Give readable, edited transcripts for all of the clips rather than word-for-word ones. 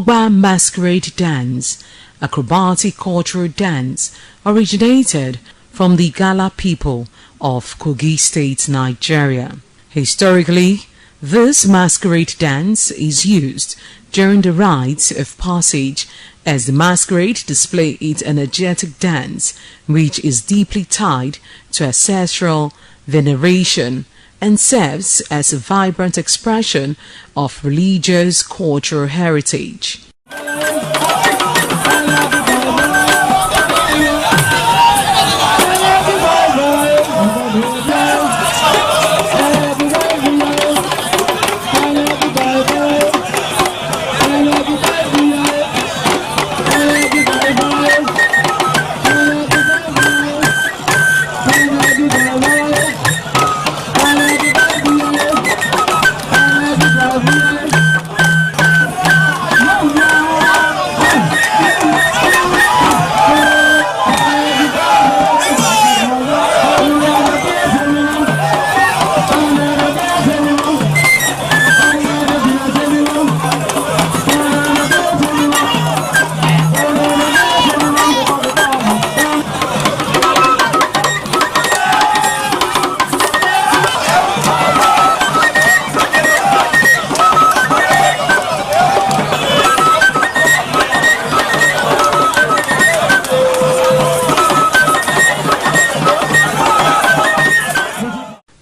Ogba masquerade dance, acrobatic cultural dance, originated from the Gala people of Kogi State, Nigeria. Historically, this masquerade dance is used during the rites of passage, as the masquerade display its energetic dance, which is deeply tied to ancestral veneration and serves as a vibrant expression of religious cultural heritage.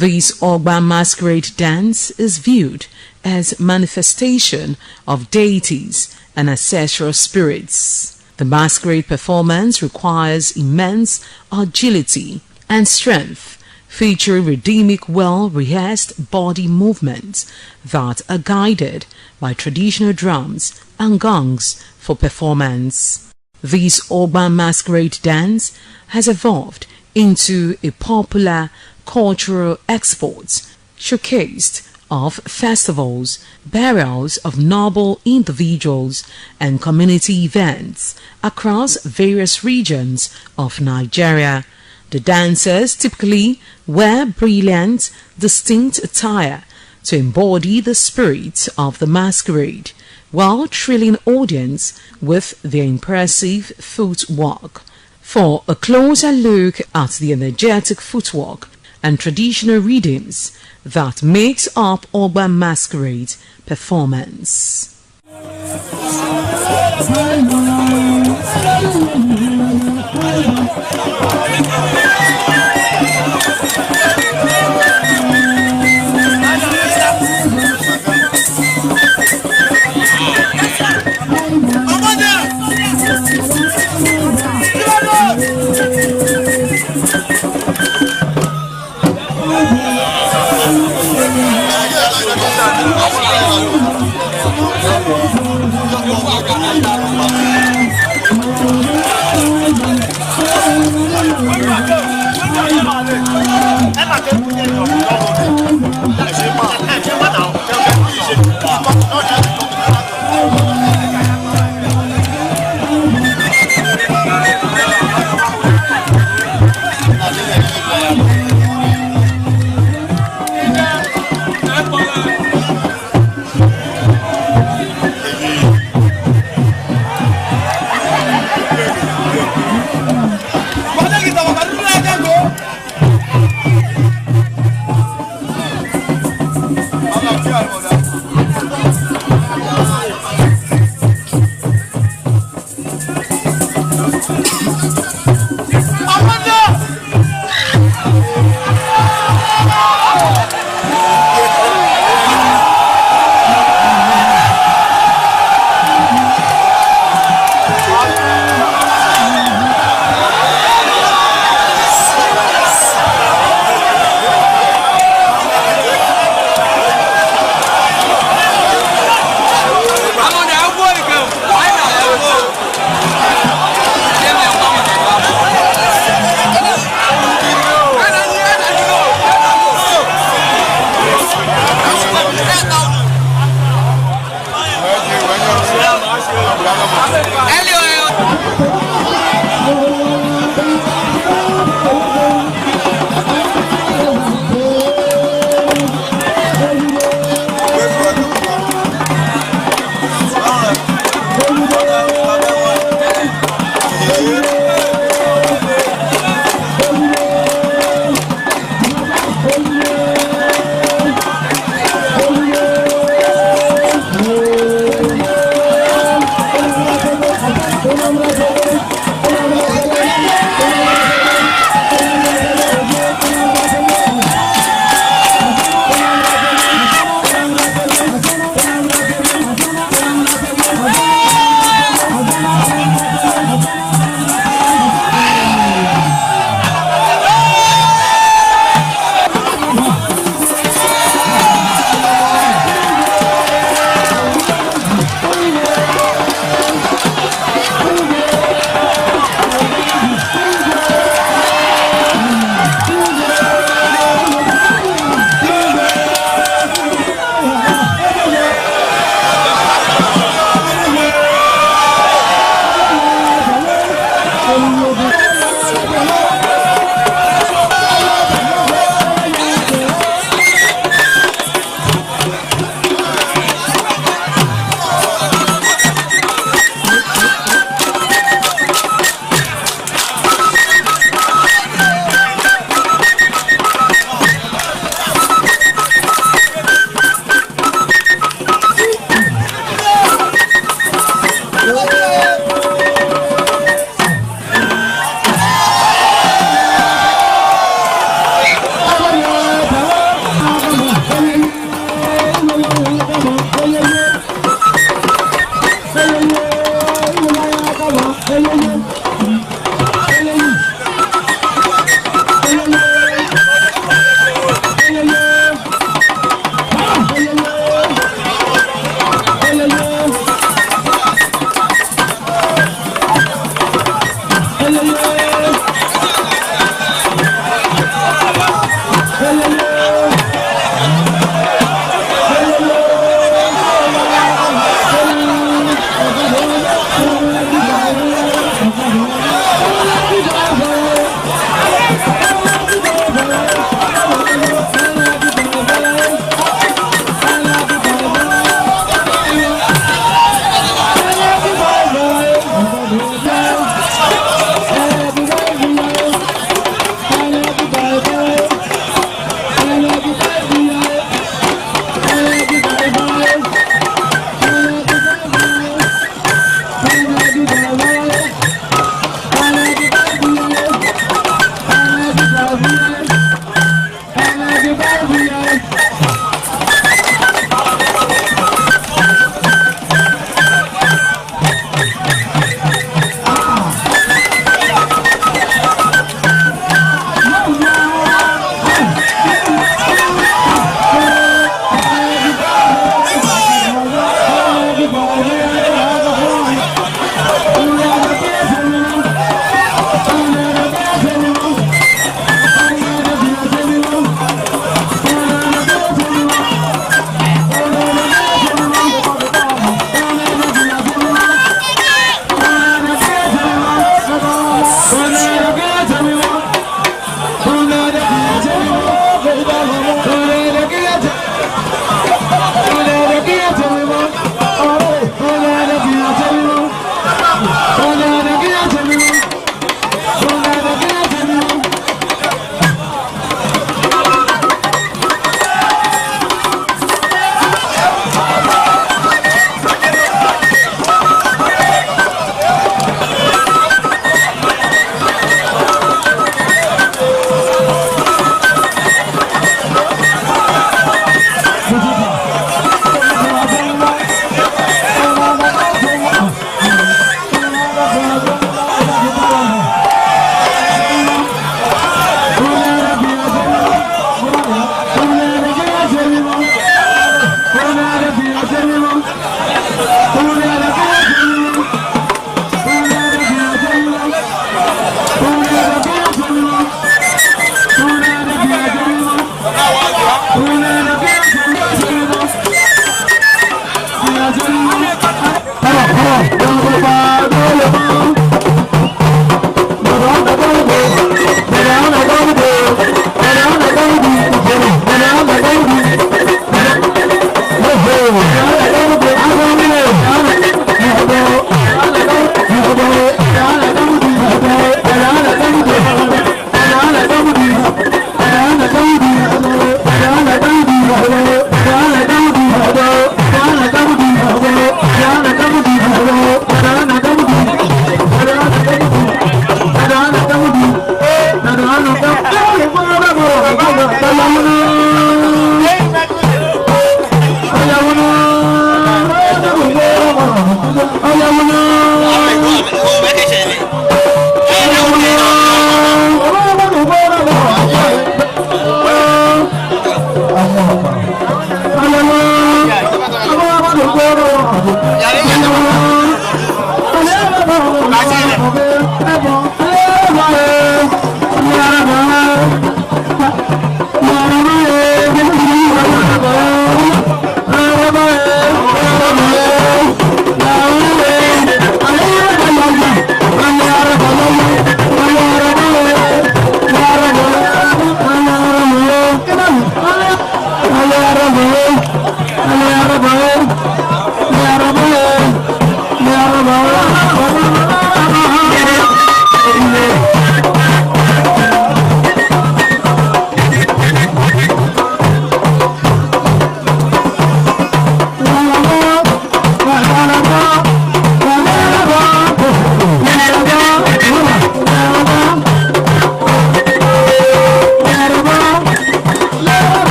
This Ogba masquerade dance is viewed as manifestation of deities and ancestral spirits. The masquerade performance requires immense agility and strength, featuring rhythmic, well-rehearsed body movements that are guided by traditional drums and gongs for performance. This Ogba masquerade dance has evolved into a popular cultural exports, showcased of festivals, burials of noble individuals, and community events across various regions of Nigeria. The dancers typically wear brilliant, distinct attire to embody the spirit of the masquerade, while thrilling audience with their impressive footwork. For a closer look at the energetic footwork and traditional rhythms that makes up Ogba masquerade performance.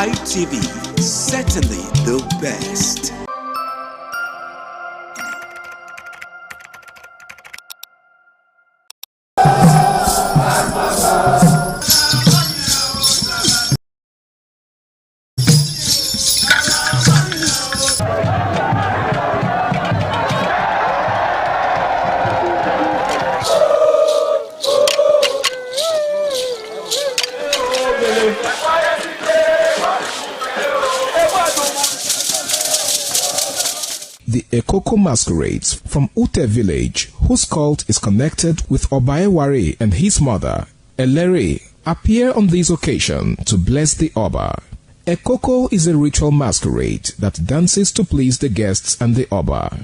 ITV, certainly the best. The Ekoko masquerades from Ute village, whose cult is connected with Obaewari and his mother, Elere, appear on this occasion to bless the Oba. Ekoko is a ritual masquerade that dances to please the guests and the Oba.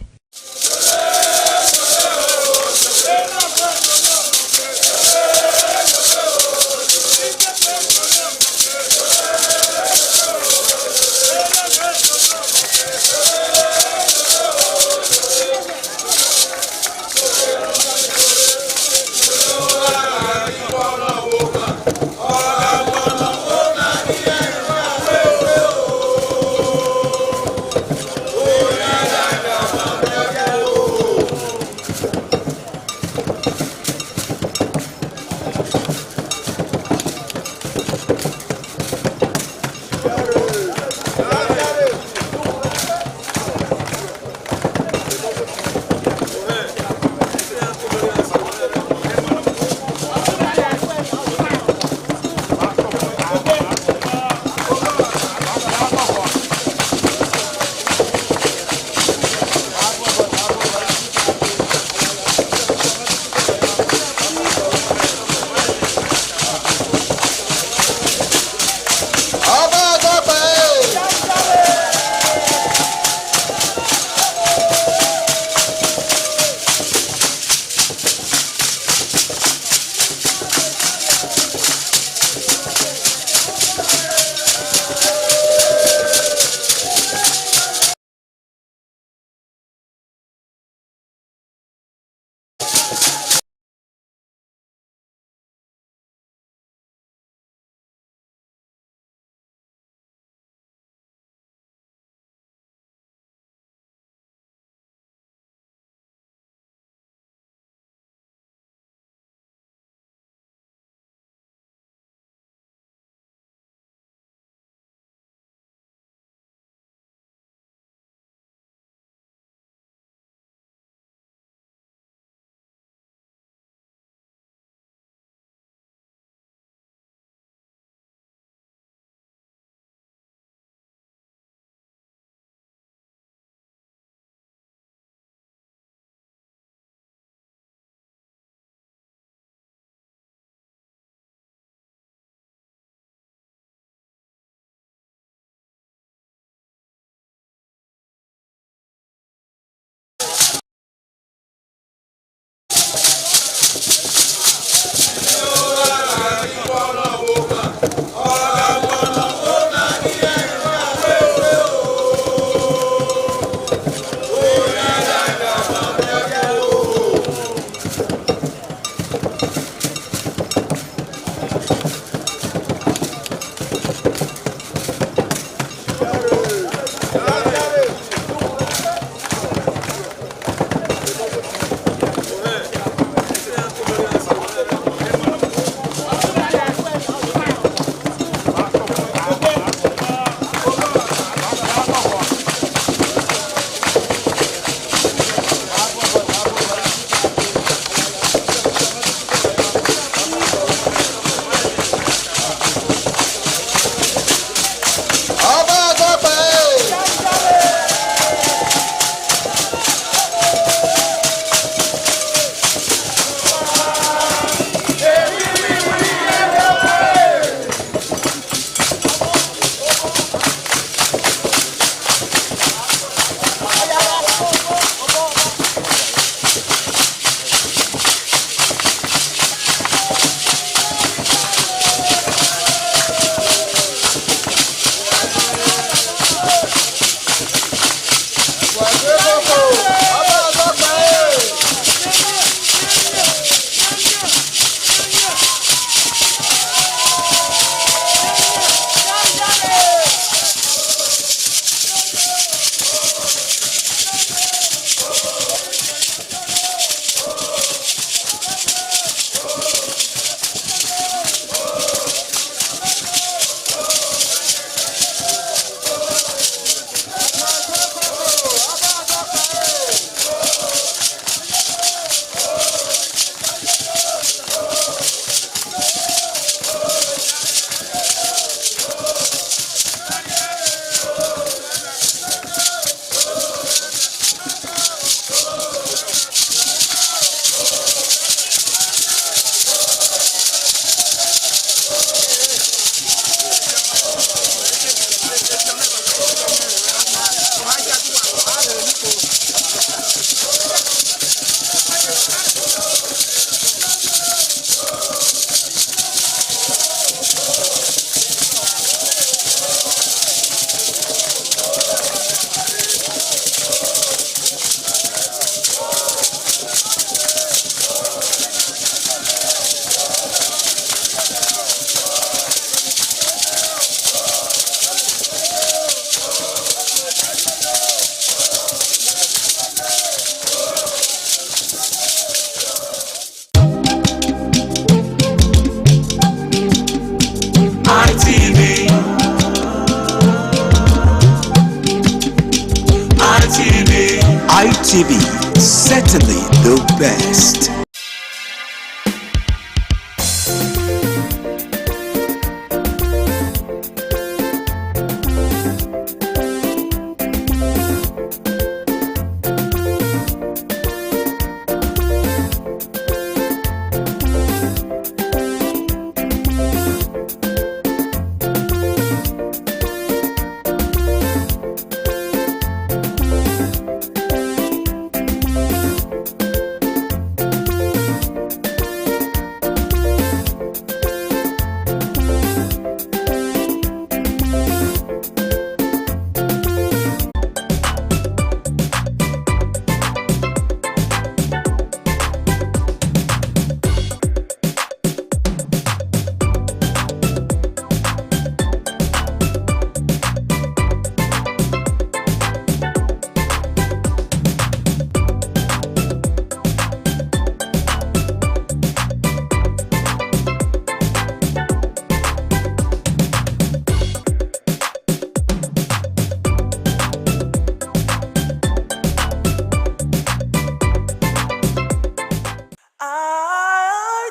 RTV, certainly the best.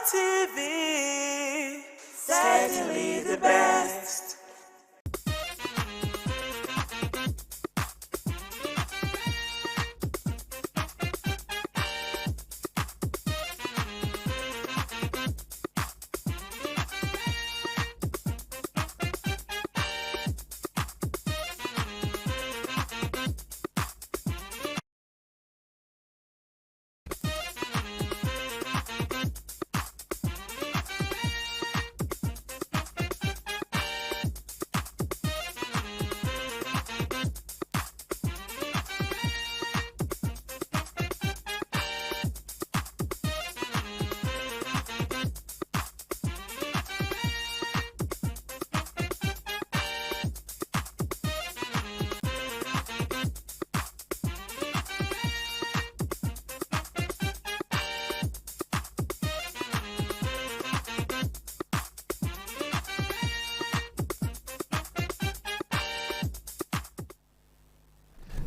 RTV, certainly the best.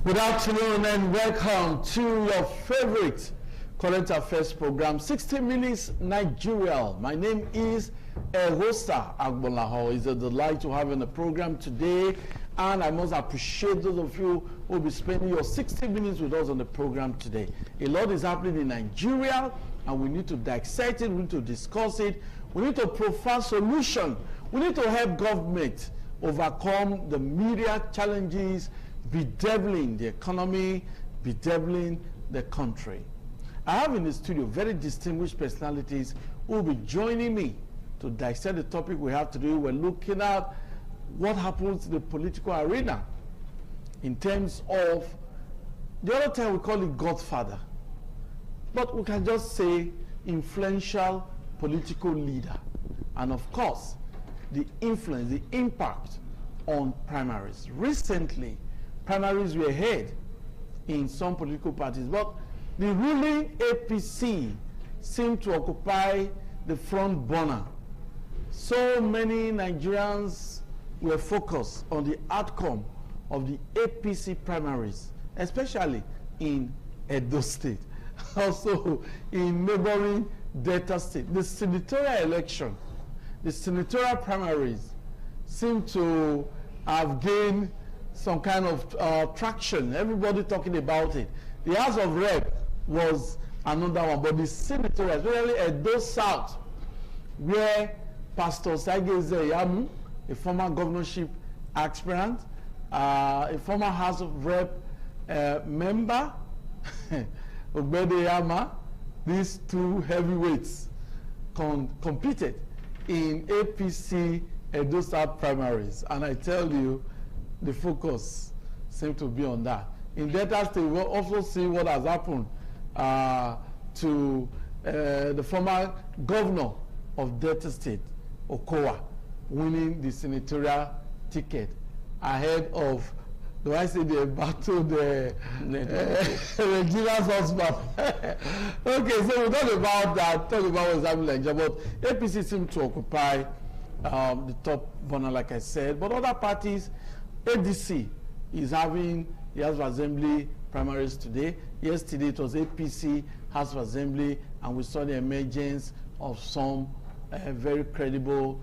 Good afternoon and welcome to your favorite current affairs program, 60 Minutes Nigeria. My name is Ehosa Agbolaho. It's a delight to have you on the program today, and I must appreciate those of you who will be spending your 60 minutes with us on the program today. A lot is happening in Nigeria, and we need to dissect it, we need to discuss it, we need to provide solution, we need to help government overcome the myriad challenges bedeviling the economy, bedeviling the country. I have in the studio very distinguished personalities who will be joining me to dissect the topic we have today. We're looking at what happens in the political arena in terms of, the other time we call it Godfather, but we can just say influential political leader, and of course the influence, the impact on primaries. Recently, primaries were held in some political parties, but the ruling APC seemed to occupy the front burner. So many Nigerians were focused on the outcome of the APC primaries, especially in Edo State, also in neighboring Delta State. The senatorial election, the senatorial primaries seem to have gained some kind of traction. Everybody talking about it. The House of Rep was another one, but the senatorial, especially Edo South, where Pastor Sageze Yamu, a former governorship aspirant, a former House of Rep member, Ogbede Yama, these two heavyweights competed in APC Edo South primaries, and I tell you, the focus seems to be on that. In Delta State, we'll also see what has happened to the former governor of Delta State, Okowa, winning the senatorial ticket ahead of, do I say the battle, the Regina's husband? Okay, so we'll talk about that, talk about what's happening in Nigeria, but APC seems to occupy the top burner, like I said, but other parties, ADC is having the House of Assembly primaries today. Yesterday it was APC House of Assembly, and we saw the emergence of some very credible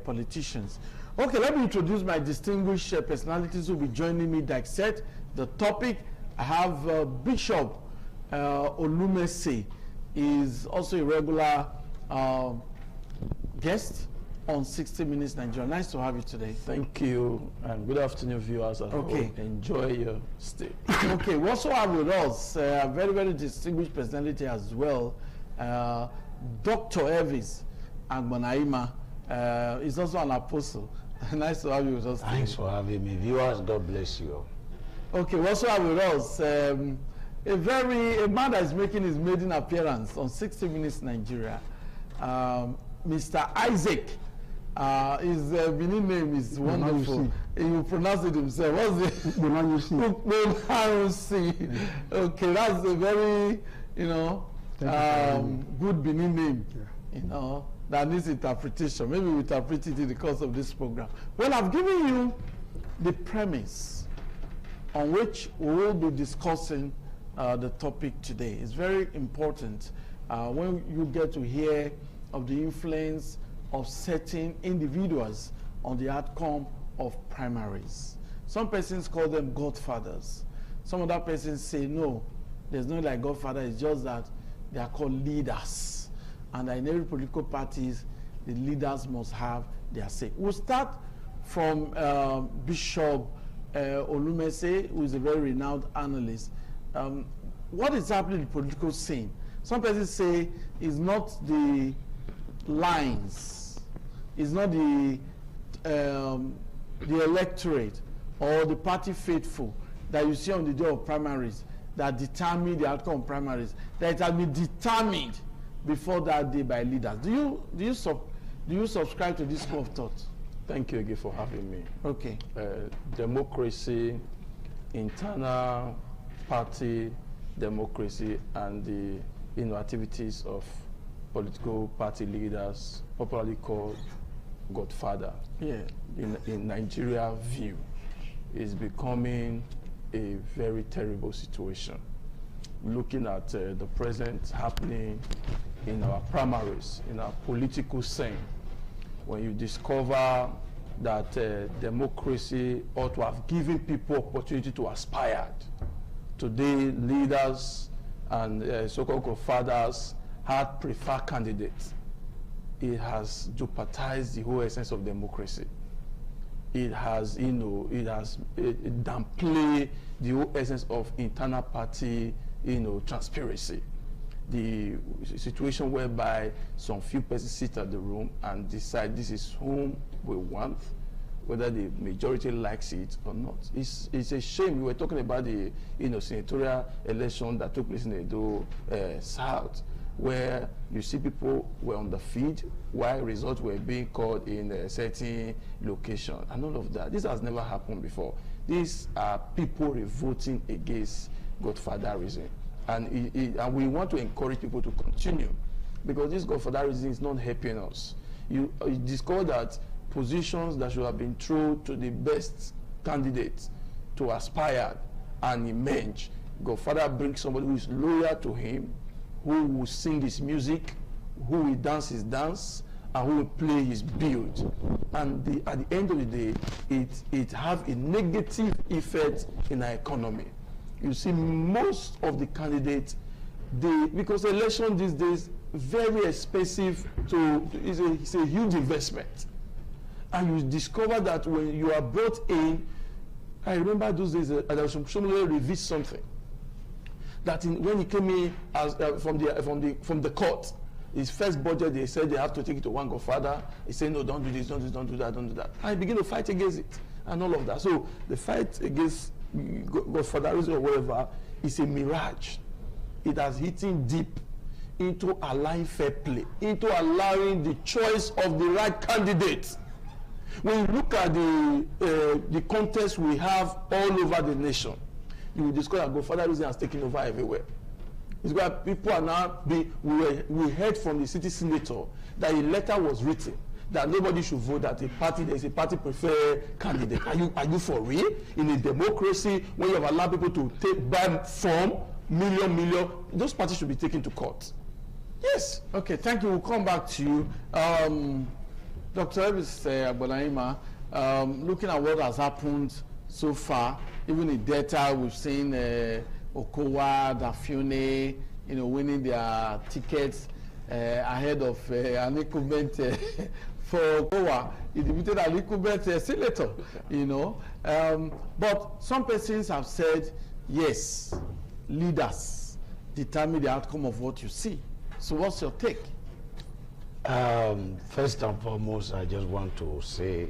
politicians. Okay, let me introduce my distinguished personalities who will be joining me to dissect the topic. I have Bishop Olumese, is also a regular guest on 60 Minutes Nigeria. Nice to have you today. Thank you, and good afternoon, viewers. Okay. Enjoy your stay. Okay, we also have with us a very, very distinguished personality as well, Dr. Elvis Agbanaima. Is also an apostle. Nice to have you with us. Thanks for having me. Viewers, God bless you. Okay, we also have with us a man that is making his maiden appearance on 60 Minutes Nigeria, Mr. Isaac. His Benin name is wonderful. He will pronounce it himself. What's it? Ukbenarusi. Okay, that's a very, good Benin name. Yeah. That needs interpretation. Maybe we interpret it in the course of this program. Well, I've given you the premise on which we will be discussing the topic today. It's very important when you get to hear of the influence of certain individuals on the outcome of primaries. Some persons call them godfathers. Some other persons say, no, there's no like godfather, it's just that they are called leaders. And in every political parties, the leaders must have their say. We'll start from Bishop Olumese, who is a very renowned analyst. What is happening in the political scene? Some persons say it's not the lines, it's not the electorate or the party faithful that you see on the day of primaries that determine the outcome of primaries, that it has been determined before that day by leaders. Do you subscribe to this school of thought? Thank you again for having me. Okay. Democracy, internal party democracy, and the activities of political party leaders, popularly called godfather, in Nigeria view, is becoming a very terrible situation. Looking at the present happening in our primaries, in our political scene, when you discover that democracy ought to have given people opportunity to aspire. Today, leaders and so-called godfathers had preferred candidates. It has jeopardized the whole essence of democracy. It has, it downplayed the whole essence of internal party, transparency. The situation whereby some few persons sit at the room and decide this is whom we want, whether the majority likes it or not. It's a shame. We were talking about the senatorial election that took place in Edo South, where you see people were on the field while results were being called in a certain location and all of that. This has never happened before. These are people revolting against godfatherism. And we want to encourage people to continue, because this godfatherism is not helping us. You discover that positions that should have been thrown to the best candidates to aspire and emerge, godfather brings somebody who is loyal to him, who will sing his music, who will dance his dance, and who will play his build. And at the end of the day, it have a negative effect in our economy. You see, most of the candidates, because election these days very expensive it's a huge investment. And you discover that when you are brought in, I remember those days Shomole revealed something. That when he came in as from the court, his first budget, they said they have to take it to one godfather. He said, no, don't do this, don't do this, don't do that, don't do that. And he began to fight against it and all of that. So the fight against godfatherism or whatever is a mirage. It has hit deep into allowing fair play, into allowing the choice of the right candidate. When you look at the contest we have all over the nation, you will discover that godfatherism has taken over everywhere. It's where people are now we heard from the city senator that a letter was written that nobody should vote that there is a party preferred candidate. Are you for real? In a democracy, when you have allowed people to buy form, million, those parties should be taken to court. Yes. Okay, thank you. We'll come back to you. Dr. Elvis Agbonahima, looking at what has happened so far, even in data, we've seen Okowa, Dafune, winning their tickets ahead of an incumbent for Okowa. He defeated an incumbent senator, But some persons have said, yes, leaders determine the outcome of what you see. So what's your take? First and foremost, I just want to say,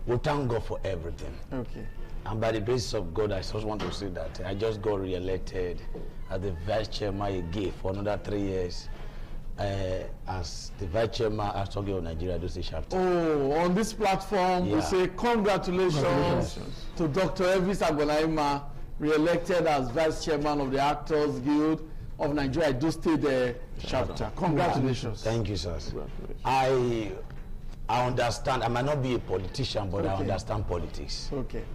we thank God for everything. Okay. And by the grace of God, I just want to say that I just got re-elected as the vice chairman again for another 3 years as the vice chairman at Tokyo Nigeria Edo State chapter. Oh, on this platform, we say congratulations to Dr. Elvis Agbonahima, re-elected as vice chairman of the Actors Guild of Nigeria Edo State chapter. Congratulations. Thank you, sir. I understand. I might not be a politician, but I understand politics. Okay.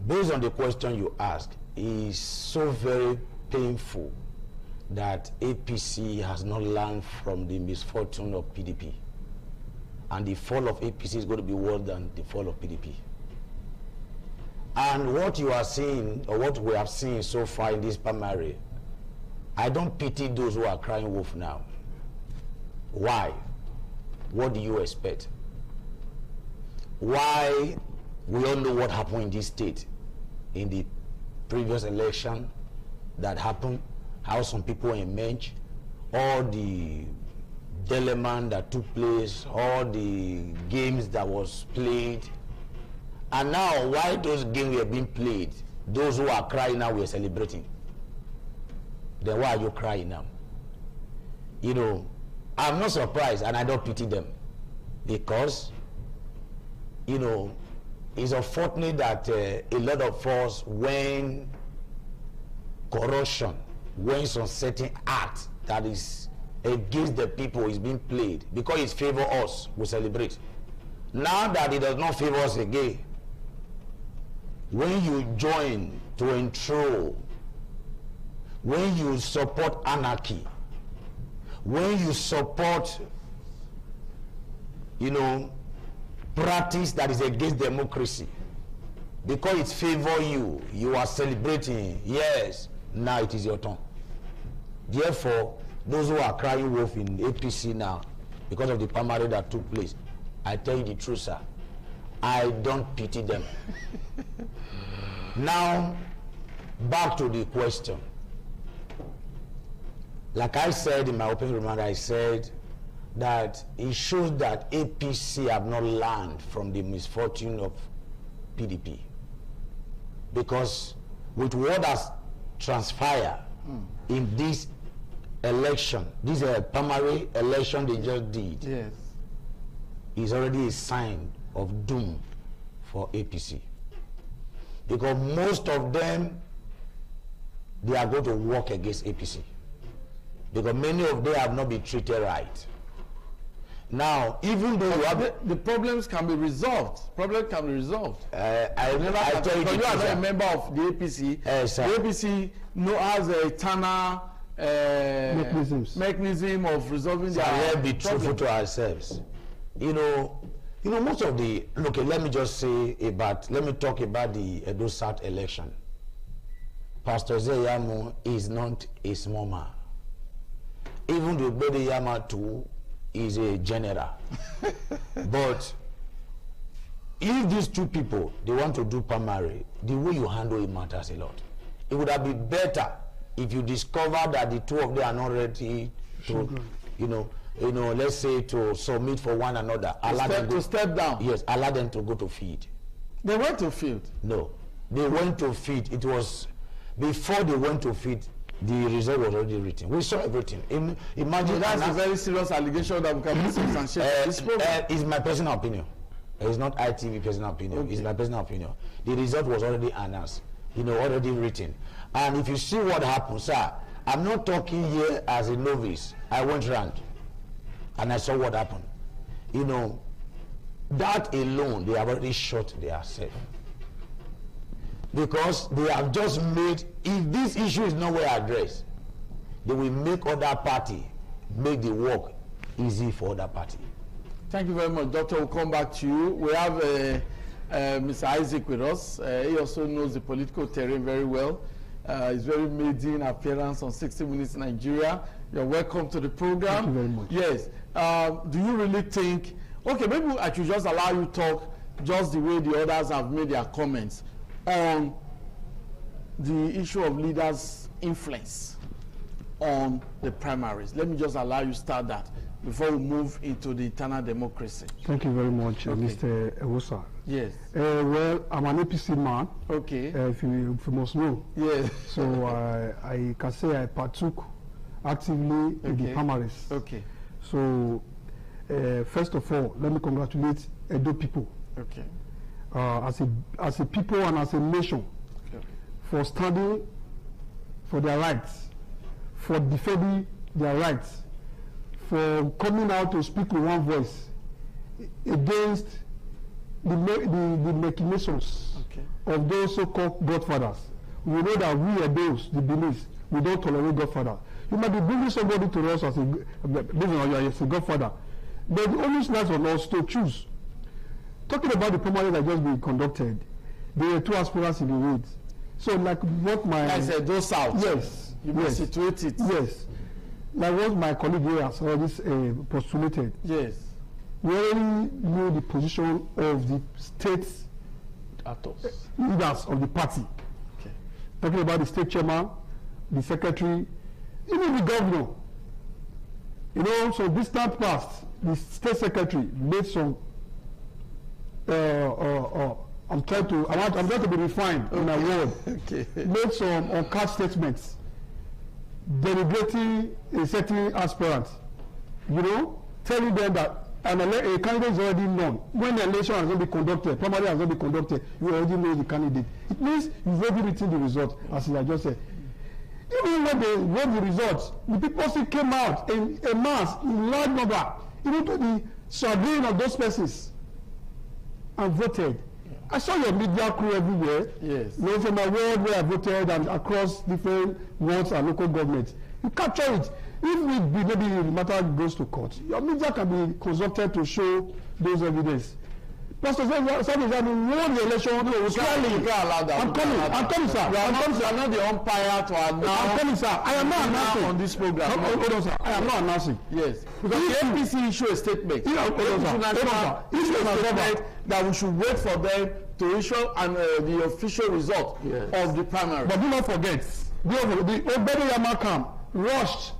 Based on the question you asked, it's so very painful that APC has not learned from the misfortune of PDP. And the fall of APC is going to be worse than the fall of PDP. And what you are seeing, or what we have seen so far in this primary, I don't pity those who are crying wolf now. Why? What do you expect? Why? We all know what happened in this state in the previous election that happened, how some people emerged, all the dilemma that took place, all the games that was played. And now, why those games were being played, those who are crying now were celebrating. Then why are you crying now? I'm not surprised, and I don't pity them, because, it's unfortunate that a lot of us, when corruption, when some certain act that is against the people is being played, because it favors us, we celebrate. Now that it does not favor us again, when you join to enthrone, when you support anarchy, when you support, practice that is against democracy, because it favors you, you are celebrating. Yes, now it is your turn. Therefore, those who are crying wolf in APC now, because of the primary that took place, I tell you the truth, sir, I don't pity them. Now, back to the question. Like I said in my opening remark, I said that it shows that APC have not learned from the misfortune of PDP. Because with what has transpired in this election, this primary election they just did, yes, is already a sign of doom for APC. Because most of them, they are going to work against APC. Because many of them have not been treated right. Now, even though you have the problems can be resolved. Problems can be resolved. I tell you, you are not a member of the APC. The APC has a eternal mechanism of resolving their problems. Let's be truthful to ourselves. Most of the let me just say let me talk about the Edo South election. Pastor Zeyamu is not a small man. Even the Bede Yama too is a general. But if these two people, they want to do primary, the way you handle it matters a lot. It would have been better if you discover that the two of them are not ready to, let's say to submit for one another. To step down. Yes, allow them to go to field. They went to field? No, they went to field. It was before they went to field. The result was already written. We saw everything. Imagine that's a very serious allegation that we can be substantiated. It's my personal opinion. It's not ITV personal opinion. Okay. It's my personal opinion. The result was already announced. Already written. And if you see what happened, sir, I'm not talking here as a novice. I went round. and I saw what happened. You know, that alone, they have already shot themselves. Because they have just made, if this issue is not well addressed, they will make other party make the work easy for other party. Thank you very much, Doctor. We'll come back to you. We have Mr. Isaac with us. He also knows the political terrain very well. He's very maiden appearance on 60 Minutes Nigeria. You're welcome to the program. Thank you very much. Yes. Do you really think, okay, maybe I should just allow you to talk just the way the others have made their comments on the issue of leaders' influence on the primaries. Let me just allow you to start that before we move into the internal democracy. Thank you very much, Okay. Mr. Ewosa. Yes. Well, I'm an APC man, Okay. if you must know. Yes. So I can say I partook actively in the Okay. primaries. Okay. So first of all, let me congratulate Edo people Okay. as a people and as a nation Okay. for standing for their rights, for defending their rights, for coming out to speak with one voice against the machinations Okay. of those so-called godfathers. We know that we are those, the beliefs, we don't tolerate godfather. You might be bringing somebody to us as a godfather, but the only lies on us to choose. Talking about the primary that just been conducted, there were two aspirants in the race. So like what my... I said those south. Yes. You yes. must situate it. Yes. Like what my colleague here has already postulated. Yes. We already know the position of the state Actors. leaders of the party. Okay. Talking about the state chairman, the secretary, even the governor. You know, so this time past, the state secretary made some. I'm trying to be refined in my word. Okay. Made some uncouth statements, denigrating a certain aspirant. You know, telling them that a candidate is already known. When the election has not been conducted, primary has not been conducted, you already know the candidate. It means you've already written the result, as I just said. Even when they wrote the results, the people still came out in a mass, in large number, even to the chagrin of those persons, and voted. I saw your media crew everywhere. Yes. You know, from my world where I voted and across different wards and local governments. You capture it. If maybe the matter goes to court, your media can be consulted to show those evidence. Pastor said, won the election. You can't allow that. I'm coming, sir. You are not the umpire to announce. I'm coming, sir. I am not announcing on this program. Hold on, sir. I am not announcing. Yes. Because the APC issue a statement. Hold on, sir. Issue a statement that we should wait for them to issue the official result of the primary. But do not forget, the Obedi Yamakam rushed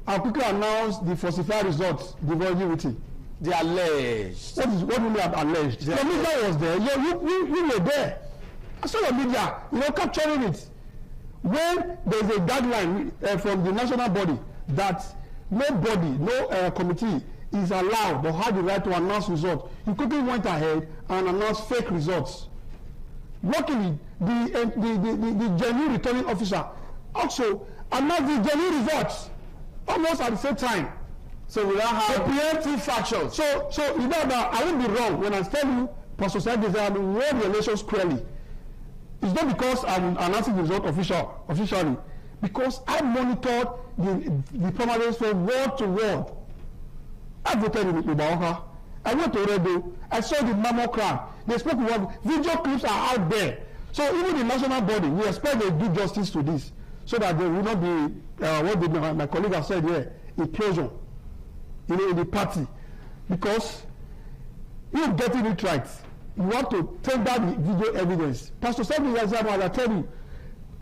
and quickly announced the falsified results, the validity. They alleged. What do you mean alleged? The media was there. You were there. I saw the media, capturing it. When there is a guideline from the national body that nobody, no committee is allowed or had the right to announce results, you quickly went ahead and announced fake results. Luckily, the genuine returning officer also announced the genuine results almost at the same time. So we don't have preemptive factions. So you know that I won't be wrong when I tell you, Pastor Said, I won the elections clearly. It's not because I'm announcing the result officially, because I monitored the primaries from ward to ward. I voted in Ibaoka. I went to Redo. I saw the mammogram. They spoke with video clips are out there. So even the national body, we expect they do justice to this, so that there will not be what my colleague has said here, implosion. In the party, because you're getting it right. You want to take down the video evidence. Pastor Samuel I tell you,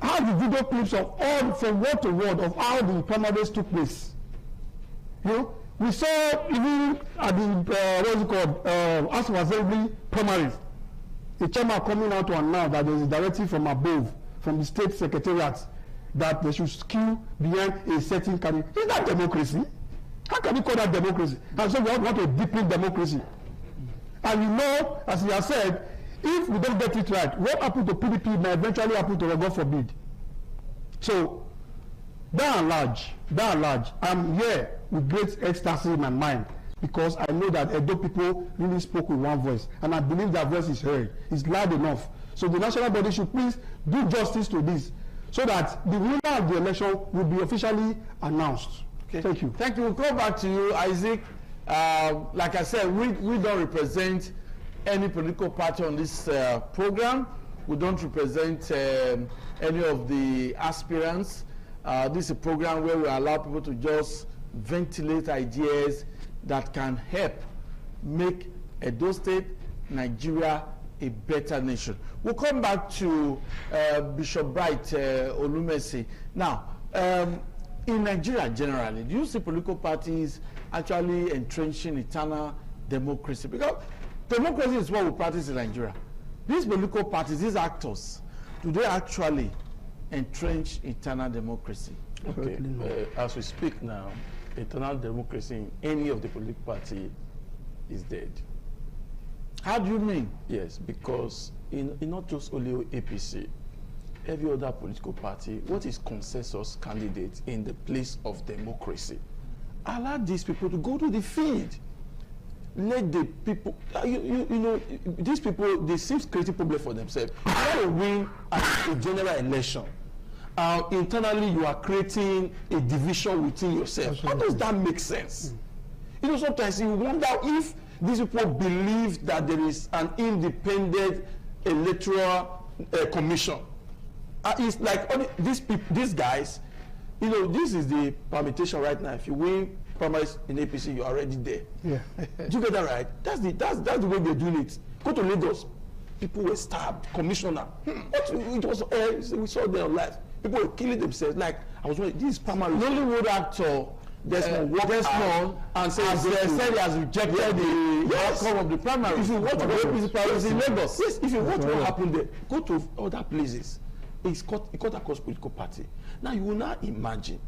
how the video clips of all from word to word of how the primaries took place. We saw even at the House of Assembly primaries, the chairman coming out to announce that there is a directive from above, from the state secretariat, that they should skew behind a certain candidate. Is that democracy? How can you call that democracy? And so we want to deepen democracy. And you know, as he has said, if we don't get it right, what happened to PDP may eventually happen to God forbid. So by and large, I'm here with great ecstasy in my mind, because I know that Edo people really spoke with one voice, and I believe that voice is heard. It's loud enough. So the national body should please do justice to this, so that the winner of the election will be officially announced. Okay. Thank you. Thank you. We'll come back to you, Isaac. Like I said, we don't represent any political party on this program. We don't represent any of the aspirants. This is a program where we allow people to just ventilate ideas that can help make Edo State, Nigeria, a better nation. We'll come back to Bishop Bright Olumesi. Now, in Nigeria generally, do you see political parties actually entrenching eternal democracy? Because democracy is what we practice in Nigeria. These political parties, these actors, do they actually entrench eternal democracy? Okay, as we speak now, eternal democracy in any of the political party is dead. How do you mean? Yes, because in not just only APC, every other political party, what is consensus candidate in the place of democracy? Allow these people to go to the field. Let the people, you know, these people, they seem creating problem for themselves. You want to win a general election. Internally, you are creating a division within yourself. How does that make sense? You know, sometimes you wonder if these people believe that there is an independent electoral commission. It's like all these people, these guys, you know, this is the permutation right now. If you win primaries in APC, you're already there. Yeah. Do you get that right? That's the way they're doing it. Go to Lagos, people were stabbed. Commissioner, it was we saw them on live. People were killing themselves. Like I was wondering, this primary Nollywood actor Desmond and said he has rejected the outcome of the primary. If you watch what APC primaries in Lagos, yes, if you watch what happened there, go to other places. It cut across political party. Now you will now imagine,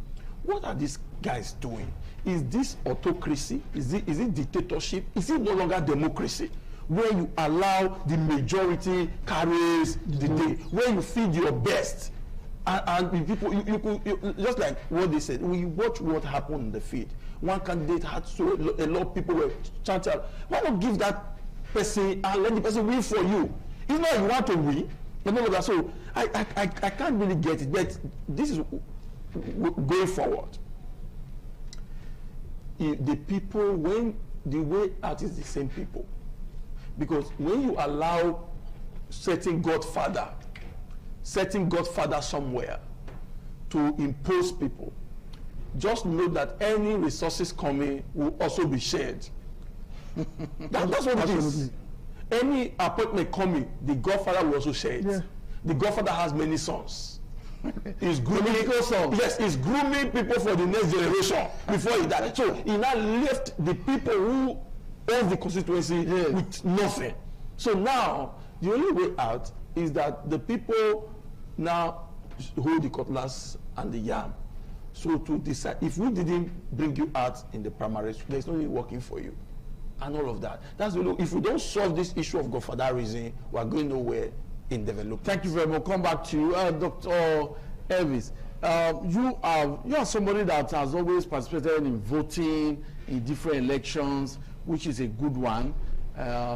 what are these guys doing? Is this autocracy? Is it dictatorship? Is it no longer democracy? Where you allow the majority carries the day, where you feed your best, and the people, you just like what they said. When you watch what happened in the field, one candidate had a lot of people were chanting. Why not give that person and let the person win for you? It's not you want to win. So I can't really get it, but this is going forward. The people, when the way out is the same people, because when you allow certain godfather somewhere to impose people, just know that any resources coming will also be shared. That's what it is. Any appointment coming, the godfather will also share it. Yeah. The godfather has many sons. He's grooming sons. Yes, he's grooming people for the next generation before he died. So he now left the people who own the constituency with nothing. So now the only way out is that the people now hold the cutlass and the yam. So to decide, if we didn't bring you out in the primaries, there's no way working for you. And all of that. That's the if we don't solve this issue of godfatherism, we're going nowhere in development. Thank you very much. Come back to you, Dr. Elvis. You are somebody that has always participated in voting in different elections, which is a good one.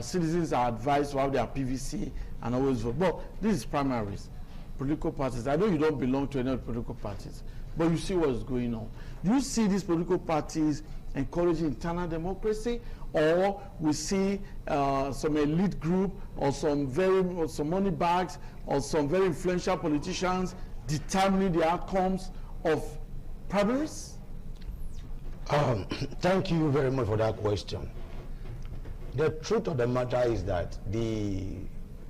Citizens are advised to have their PVC and always vote. But this is primaries, political parties. I know you don't belong to any political parties, but you see what is going on. Do you see these political parties encouraging internal democracy, or we see some elite group or some money bags or some very influential politicians determining the outcomes of primaries? Thank you very much for that question. The truth of the matter is that the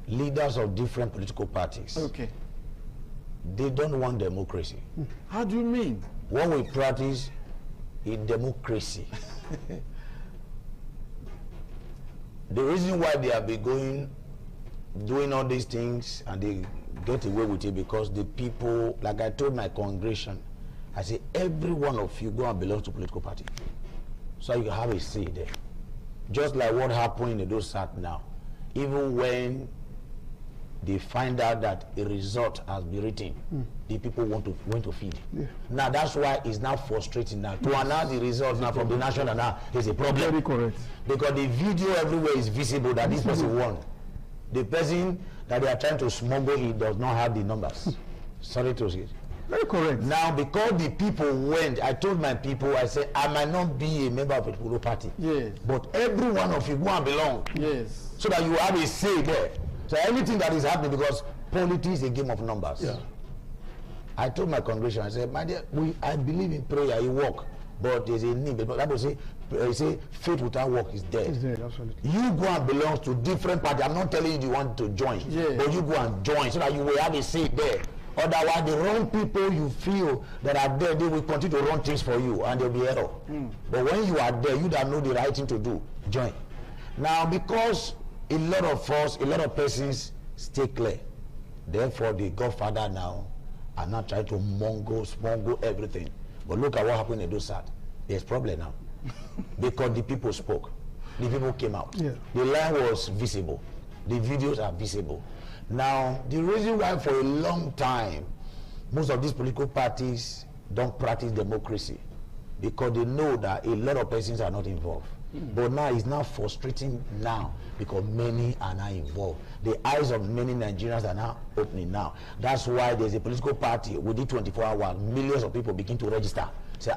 leaders of different political parties, they don't want democracy. How do you mean? What we practice in democracy. The reason why they have been doing all these things and they get away with it, because the people, like I told my congregation, I say every one of you go and belong to political party, so you have a say there. Just like what happened in Edo South now. Even when they find out that a result has been written, the people want to feed. Yeah. Now that's why it's now frustrating now. To announce the results now from the national now is a problem. Very correct. Because the video everywhere is visible that this person won. The person that they are trying to smuggle, he does not have the numbers. Sorry to say. Very correct. Now, because the people went, I told my people, I said, I might not be a member of a political party. Yes. But every one of you go and belong. Yes. So that you have a say there. So anything that is happening, because politics is a game of numbers. Yeah. I told my congregation, I said, my dear, I believe in prayer, you work. But there's a need. But that will say faith without work is dead. It's dead, absolutely. You go and belong to different parties. I'm not telling you want to join. Yeah. But you go and join so that you will have a say there. Otherwise, the wrong people you feel that are there, they will continue to run things for you and there will be error. But when you are there, you don't know the right thing to do. Join. Now, because a lot of us, a lot of persons stay clear. Therefore, the Godfather now are not trying to mongo everything. But look at what happened in Edosat. There's problem now. Because the people spoke. The people came out. Yeah. The line was visible. The videos are visible. Now, the reason why for a long time, most of these political parties don't practice democracy, because they know that a lot of persons are not involved. But now it's now frustrating now, because many are now involved. The eyes of many Nigerians are now opening now. That's why there's a political party within 24 hours, millions of people begin to register. Say,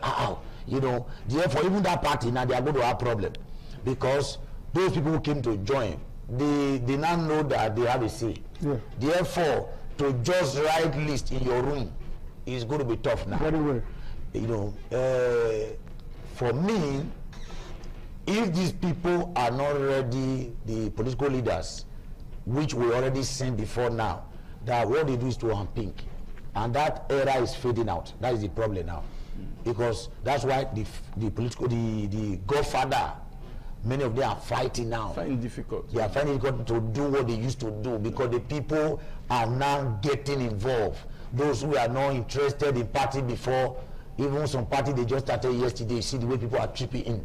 you know, therefore even that party now they are going to have problem, because those people who came to join, they now know that they have a say. Yeah. Therefore, to just write list in your room is going to be tough now. Very well. You know, for me, if these people are not ready, the political leaders, which we already seen before now, that what they do is to unpink, and that era is fading out. That is the problem now, because that's why the Godfather, many of them are fighting now. Finding difficult. They are finding it difficult to do what they used to do, because the people are now getting involved. Those who are not interested in party before, even some party they just started yesterday, you see the way people are chipping in.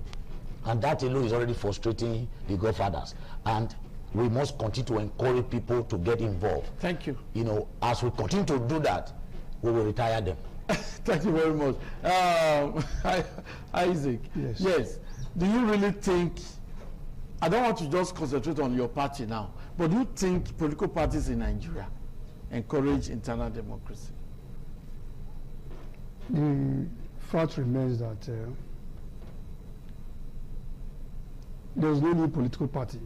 And that alone is already frustrating the Godfathers. And we must continue to encourage people to get involved. Thank you. You know, as we continue to do that, we will retire them. Thank you very much. Isaac, yes. Do you really think, I don't want to just concentrate on your party now, but do you think political parties in Nigeria encourage internal democracy? The fact remains that there's no new political party.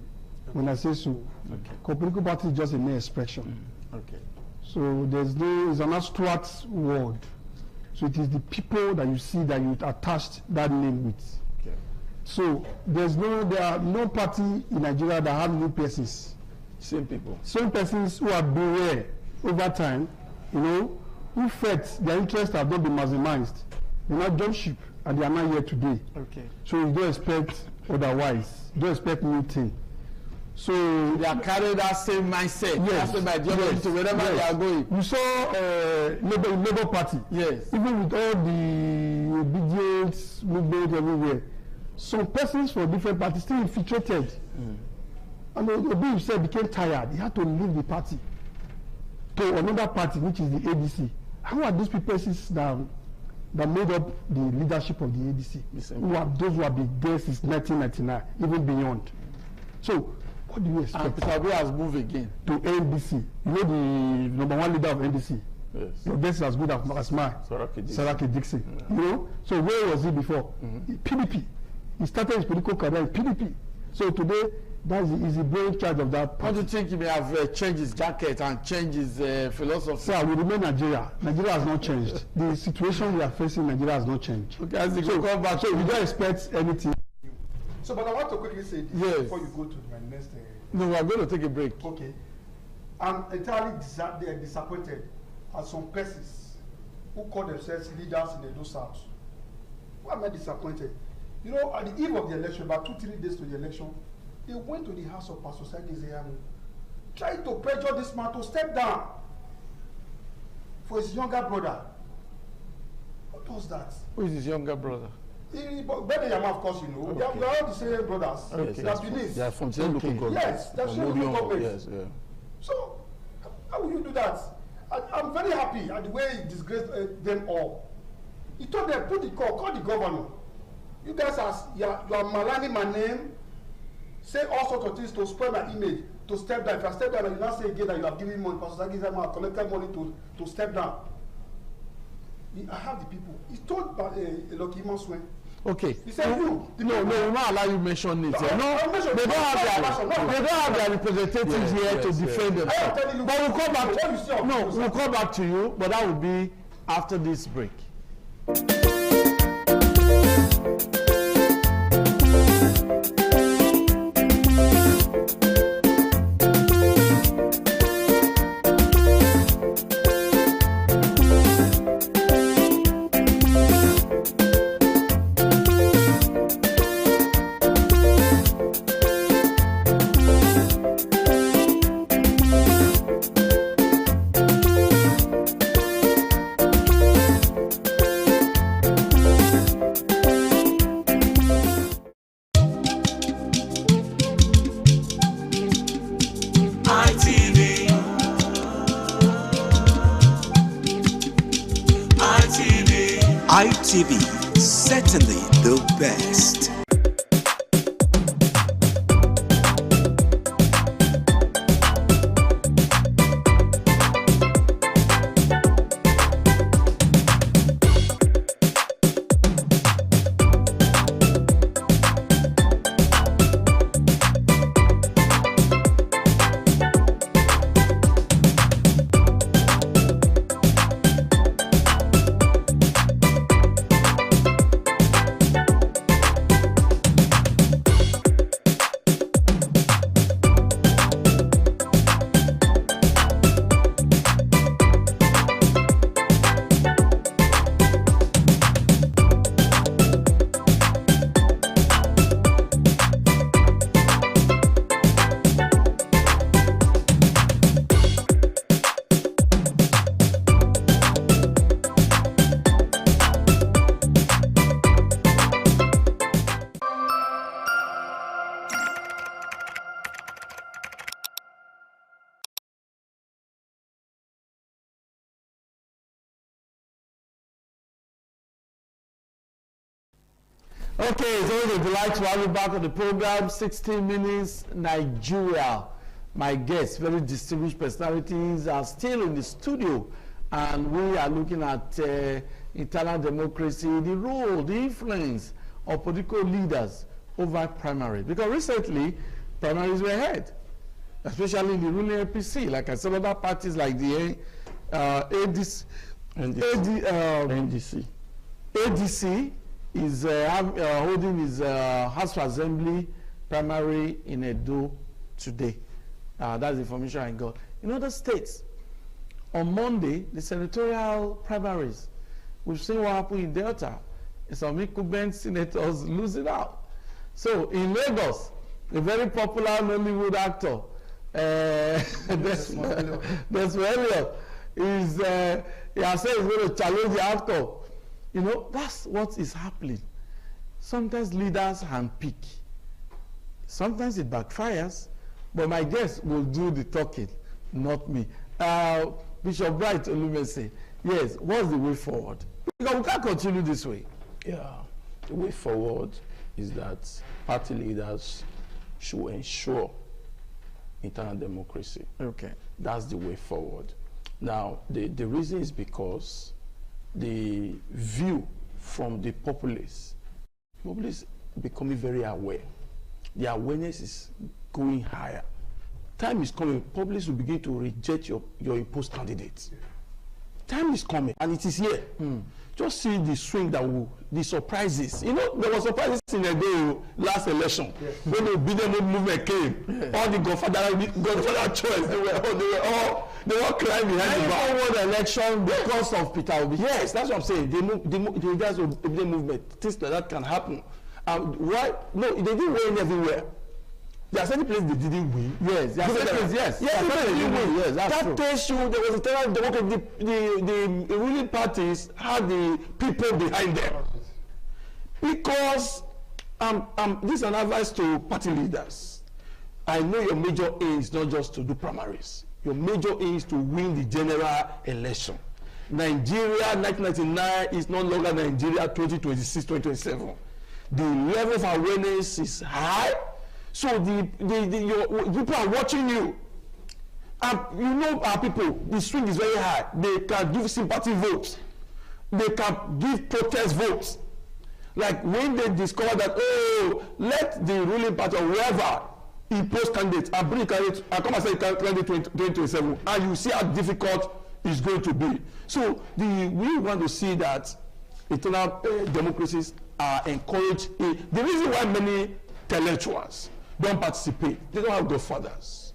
When I say so, because political party is just a mere expression. Okay. So it's an abstract word. So it is the people that you see that you attached that name with. Okay. So there are no party in Nigeria that have new persons. Same people. Some persons who have been there over time, you know, who felt their interests have not been maximized. They now jump ship and they are not here today. Okay. So you don't expect otherwise. You don't expect new thing. So they are carrying that same mindset. Yes. That's my ideology to wherever they are going. You saw Labour Party. Yes. Even with all the obedience movement everywhere, some persons from different parties still infiltrated. And Obi himself became tired. He had to leave the party to another party, which is the ADC. How are these people that made up the leadership of the ADC? Who are those who have been there since 1999, even beyond? So, what do you expect? And Peter Obi has moved again to NDC. You know the #1 leader of NDC. Yes. Your guess is as good as mine. Saraki Dixon. Yeah. You know. So where was he before? PDP. He started his political career in PDP. So today, is the brain charge of that party. How do you think he may have changed his jacket and changed his philosophy? Sir, we remain Nigeria. Nigeria has not changed. The situation we are facing in Nigeria has not changed. Okay, as you come back, so we don't expect anything. So, but I want to quickly say this before you go to my next. No, we are going to take a break. Okay. I'm entirely disappointed at some persons who call themselves leaders in the Edo South. Why am I disappointed? You know, at the eve of the election, about 2-3 days to the election, they went to the house of Pastor Sergei Zeyamu, trying to pressure this man to step down for his younger brother. What was that? Who is his younger brother? Brother Yama, of course, you know. Okay. They are all the same brothers. Okay. They are Benin. They are from the same local government. Yes, that's the local government. Yes, yeah. So, How will you do that? I'm very happy at the way he disgraced them all. He told them, call the governor. You guys you are maligning my name, say all sorts of things to spoil my image, to step down. If I step down, you now say again that you have given money, Pastor Sagi said, I collected money to step down. I have the people. He told Lucky Moswen. Okay. He said, no, we will not allow you mention it. They don't have their representatives here to defend themselves. But we'll come back. We'll come back to you, but that will be after this break. ITV, certainly the best. Okay, it's always a delight to have you back on the program. 16 Minutes Nigeria. My guests, very distinguished personalities, are still in the studio, and we are looking at internal democracy, the role, the influence of political leaders over primaries. Because recently, primaries were held, especially in the ruling APC. Like I said, other parties like the ADC is holding his House of Assembly primary in Edo today. That's the information I got. In other states, on Monday, the senatorial primaries, we've seen what happened in Delta. Some incumbent senators losing out. So in Lagos, a very popular Nollywood actor, Desmond is he has said he's going to challenge the outcome. You know, that's what is happening. Sometimes leaders handpick. Sometimes it backfires, but my guest will do the talking, not me. Bishop Bright Olumese, yes, what's the way forward? Because we can't continue this way. Yeah, the way forward is that party leaders should ensure internal democracy. Okay. That's the way forward. Now, the reason is because the view from the populace becoming very aware. The awareness is going higher. Time is coming, populace will begin to reject your imposed candidates. Time is coming, and it is here. Just see the swing the surprises. You know, there were surprises in the day last election. Yes. When the Bidemo movement came, all the Godfather choice, they were crying behind the bar. Forward election because of Peter Obi. Yes, that's what I'm saying. The guys of the movement, things like that can happen. Why? No, they didn't win everywhere. There are certain places they didn't win. Yes, there are certain places, yes. Yes, they didn't win. Yes, that's true. That tells you there was a terrible democracy. The ruling parties had the people behind them. Because this is an advice to party leaders. I know your major aim is not just to do primaries. Your major aim is to win the general election. Nigeria 1999 is no longer Nigeria 2026, 2027. The level of awareness is high, so your people are watching you. And you know our people, the swing is very high. They can give sympathy votes. They can give protest votes. Like when they discover that, oh, let the ruling party or whoever impose candidates and bring candidates and come and say candidate 2027, and you see how difficult it's going to be. So we want to see that internal democracies are encouraged. The reason why many intellectuals don't participate, they don't have godfathers.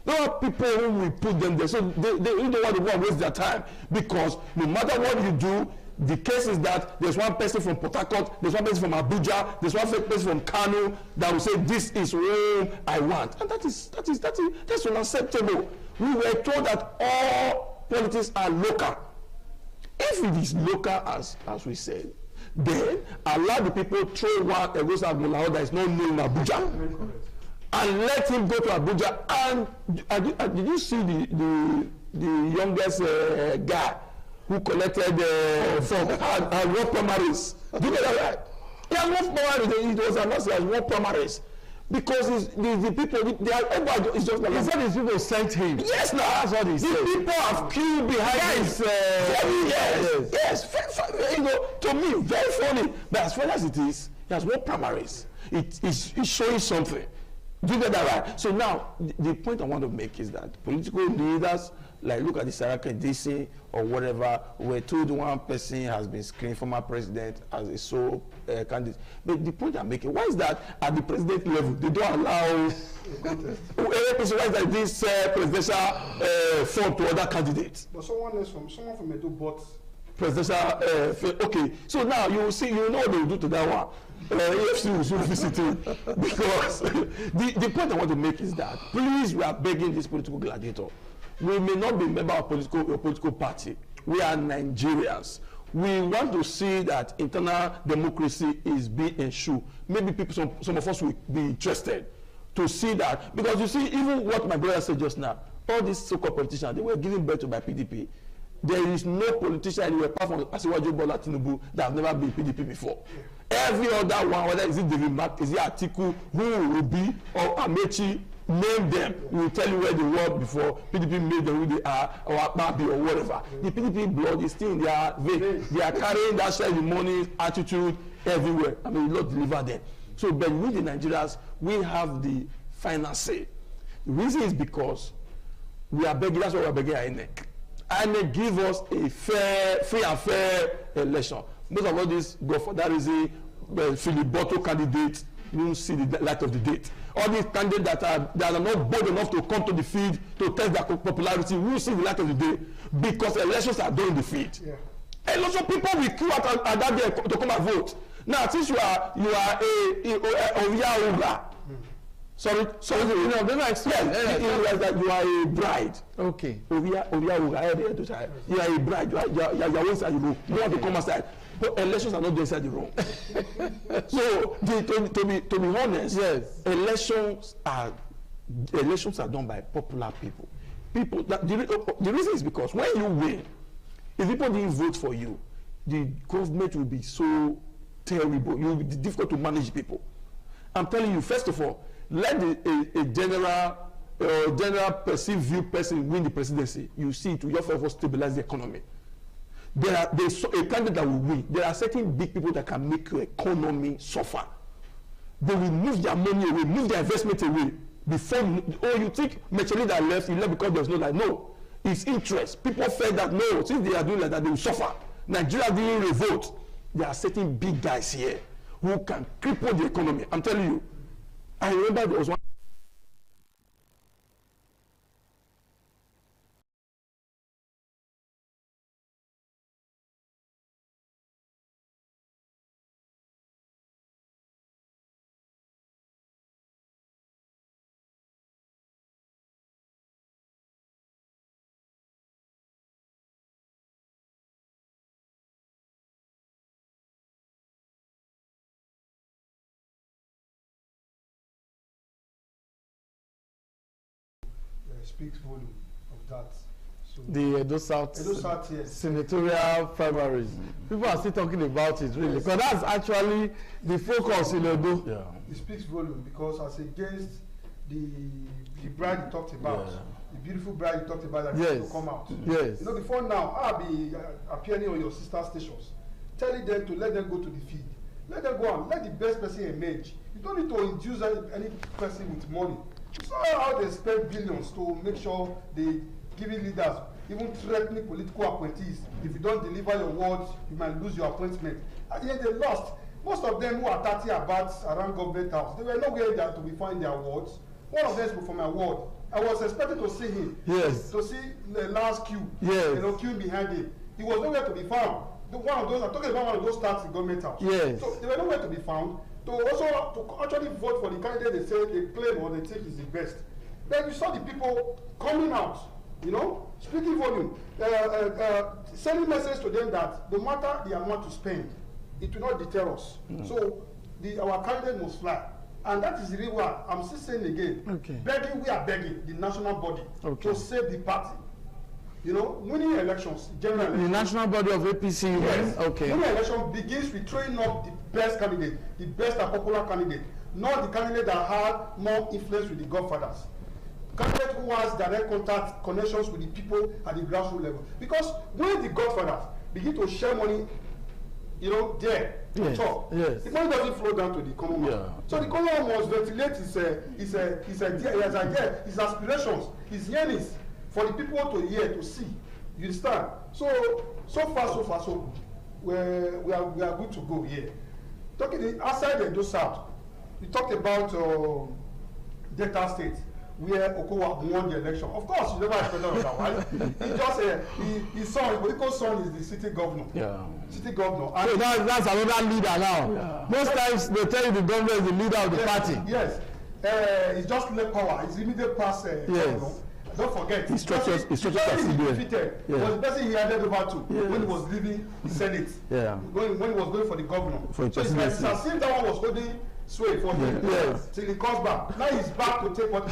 There are people who will put them there, so they don't want to go and waste their time, because no matter what you do, the case is that there's one person from Port Harcourt, there's one person from Abuja, there's one person from Kano that will say this is whom I want, and that's unacceptable. We were told that all politics are local. If it is local, as we said, then allow the people throw one Egosa Agbonlahor that is not known in Abuja, and let him go to Abuja. And did you see the youngest guy who collected from won primaries? Do you get that right? He has won primaries. It was announced he has won primaries. Because the people, everybody is just like... He said his people sent him. Yes, now. That's what he said. The people have queued behind him. Yes. You know, to me, very funny. But as far as it is, he has won primaries. It's showing something. Do you get that right? So now, the point I want to make is that political leaders, like look at the Saraki DC or whatever, we're told one person has been screened, former president, as a sole candidate. But the point I'm making, why is that at the president level, they don't allow any person like this presidential form to other candidates? But someone from Edo bought presidential, okay. So now you see, you know what they will do to that one. AFC will soon visit him, because the point I want to make is that, please, we are begging this political gladiator. We may not be a member of a political party. We are Nigerians. We want to see that internal democracy is being ensured. Maybe people, some of us will be interested to see that, because you see, even what my brother said just now, all these so-called politicians, they were given birth to by PDP. There is no politician anywhere apart from Asiwaju Bola Tinubu that have never been PDP before. Every other one, whether is it David Mark, is it Atiku, who will be, or Amechi, name them. We will tell you where they were before PDP made them who they are, or Akpabi or whatever. The PDP blood is still in their vein. They are carrying that ceremony attitude everywhere. I mean, Lord deliver them. So, but with the Nigerians, we have the final say. The reason is because we are begging. That's why we are begging INEC. INEC give us a free and fair election. Most of all this go for that reason. Philip Botto candidates, you don't see the light of the day. All these candidates that are not bold enough to come to the field to test their popularity, we will see the light of the day, because elections are done in the field. Yeah. And lots of people will queue out at that day to come and vote. Now, since you are a Oya. Sorry, you know, they don't explain. Yes, that you are a bride. Okay. You are a bride. You are inside the room. You want to come outside. But elections are not inside the room. So, to be honest, yes, elections are done by popular people. The reason is because when you win, if people didn't vote for you, the government will be so terrible. It will be difficult to manage people. I'm telling you, first of all, let a general perceived view person win the presidency. You see it will your favor stabilize the economy. There's a candidate that will win. There are certain big people that can make your economy suffer. They will move their money away, move their investment away. Before you think Mecheli that left, he left because there's no like no. It's interest. People felt that no, since they are doing like that, they will suffer. Nigeria didn't revolt. There are certain big guys here who can cripple the economy. I'm telling you. I remember there was one. Speaks volume that. So The Edo South yes. senatorial primaries. People are still talking about it, really, because that's actually the focus in Edo. Yeah. It speaks volume because as against the bride you talked about, the beautiful bride you talked about that Yes. to come out. Yes. You know, before now, I'll be appearing on your sister stations, telling them to let them go to the field. Let them go and let the best person emerge. You don't need to induce any person with money. You saw how they spend billions to make sure they giving leaders, even threatening political appointees. If you don't deliver your words, you might lose your appointment. At the end, they lost. Most of them who are 30 abouts around government house, they were nowhere there to be found their wards. One of them is from my ward. I was expecting to see him. Yes. To see the last queue. Yes. You know, queue behind him. He was nowhere to be found. One of those, I'm talking about one of those starts in government house. Yes. So they were nowhere to be found. To actually vote for the candidate they say they claim or they think is the best. Then you saw the people coming out, you know, speaking volume, sending message to them that no matter the amount to spend, it will not deter us. So our candidate must fly. And that is the reason why I'm still saying again, begging, we are begging the national body to save the party. You know, winning elections, general elections. The national body of APC. Yes. Okay. Winning election begins with throwing up the best candidate, the best and popular candidate, not the candidate that had more influence with the godfathers. Candidate who has direct contact, connections with the people at the grassroots level. Because when the godfathers begin to share money, you know, there, Yes. top, Yes. the money doesn't flow down to the common man. Yeah. So the common man must ventilate his aspirations, his yearnings for the people to hear, to see. You understand? So far, we are good to go here. Talking outside the Edo South, we talked about Delta State, where Okowa won the election. Of course, you never expected that, right? He just his son, Oko's son is the city governor. Yeah. City governor. So that's another leader now. Yeah. Most times they tell you the governor is the leader of the party. Yes. He's just left power. He's immediate past governor. Don't forget. His structures defeated. Yeah. Was the person he handed over to when he was leaving the Senate. Yeah. When he was going for the governor. For so it's as if that one was holding sway for him. Yes. Till he comes back. Now he's back to take what I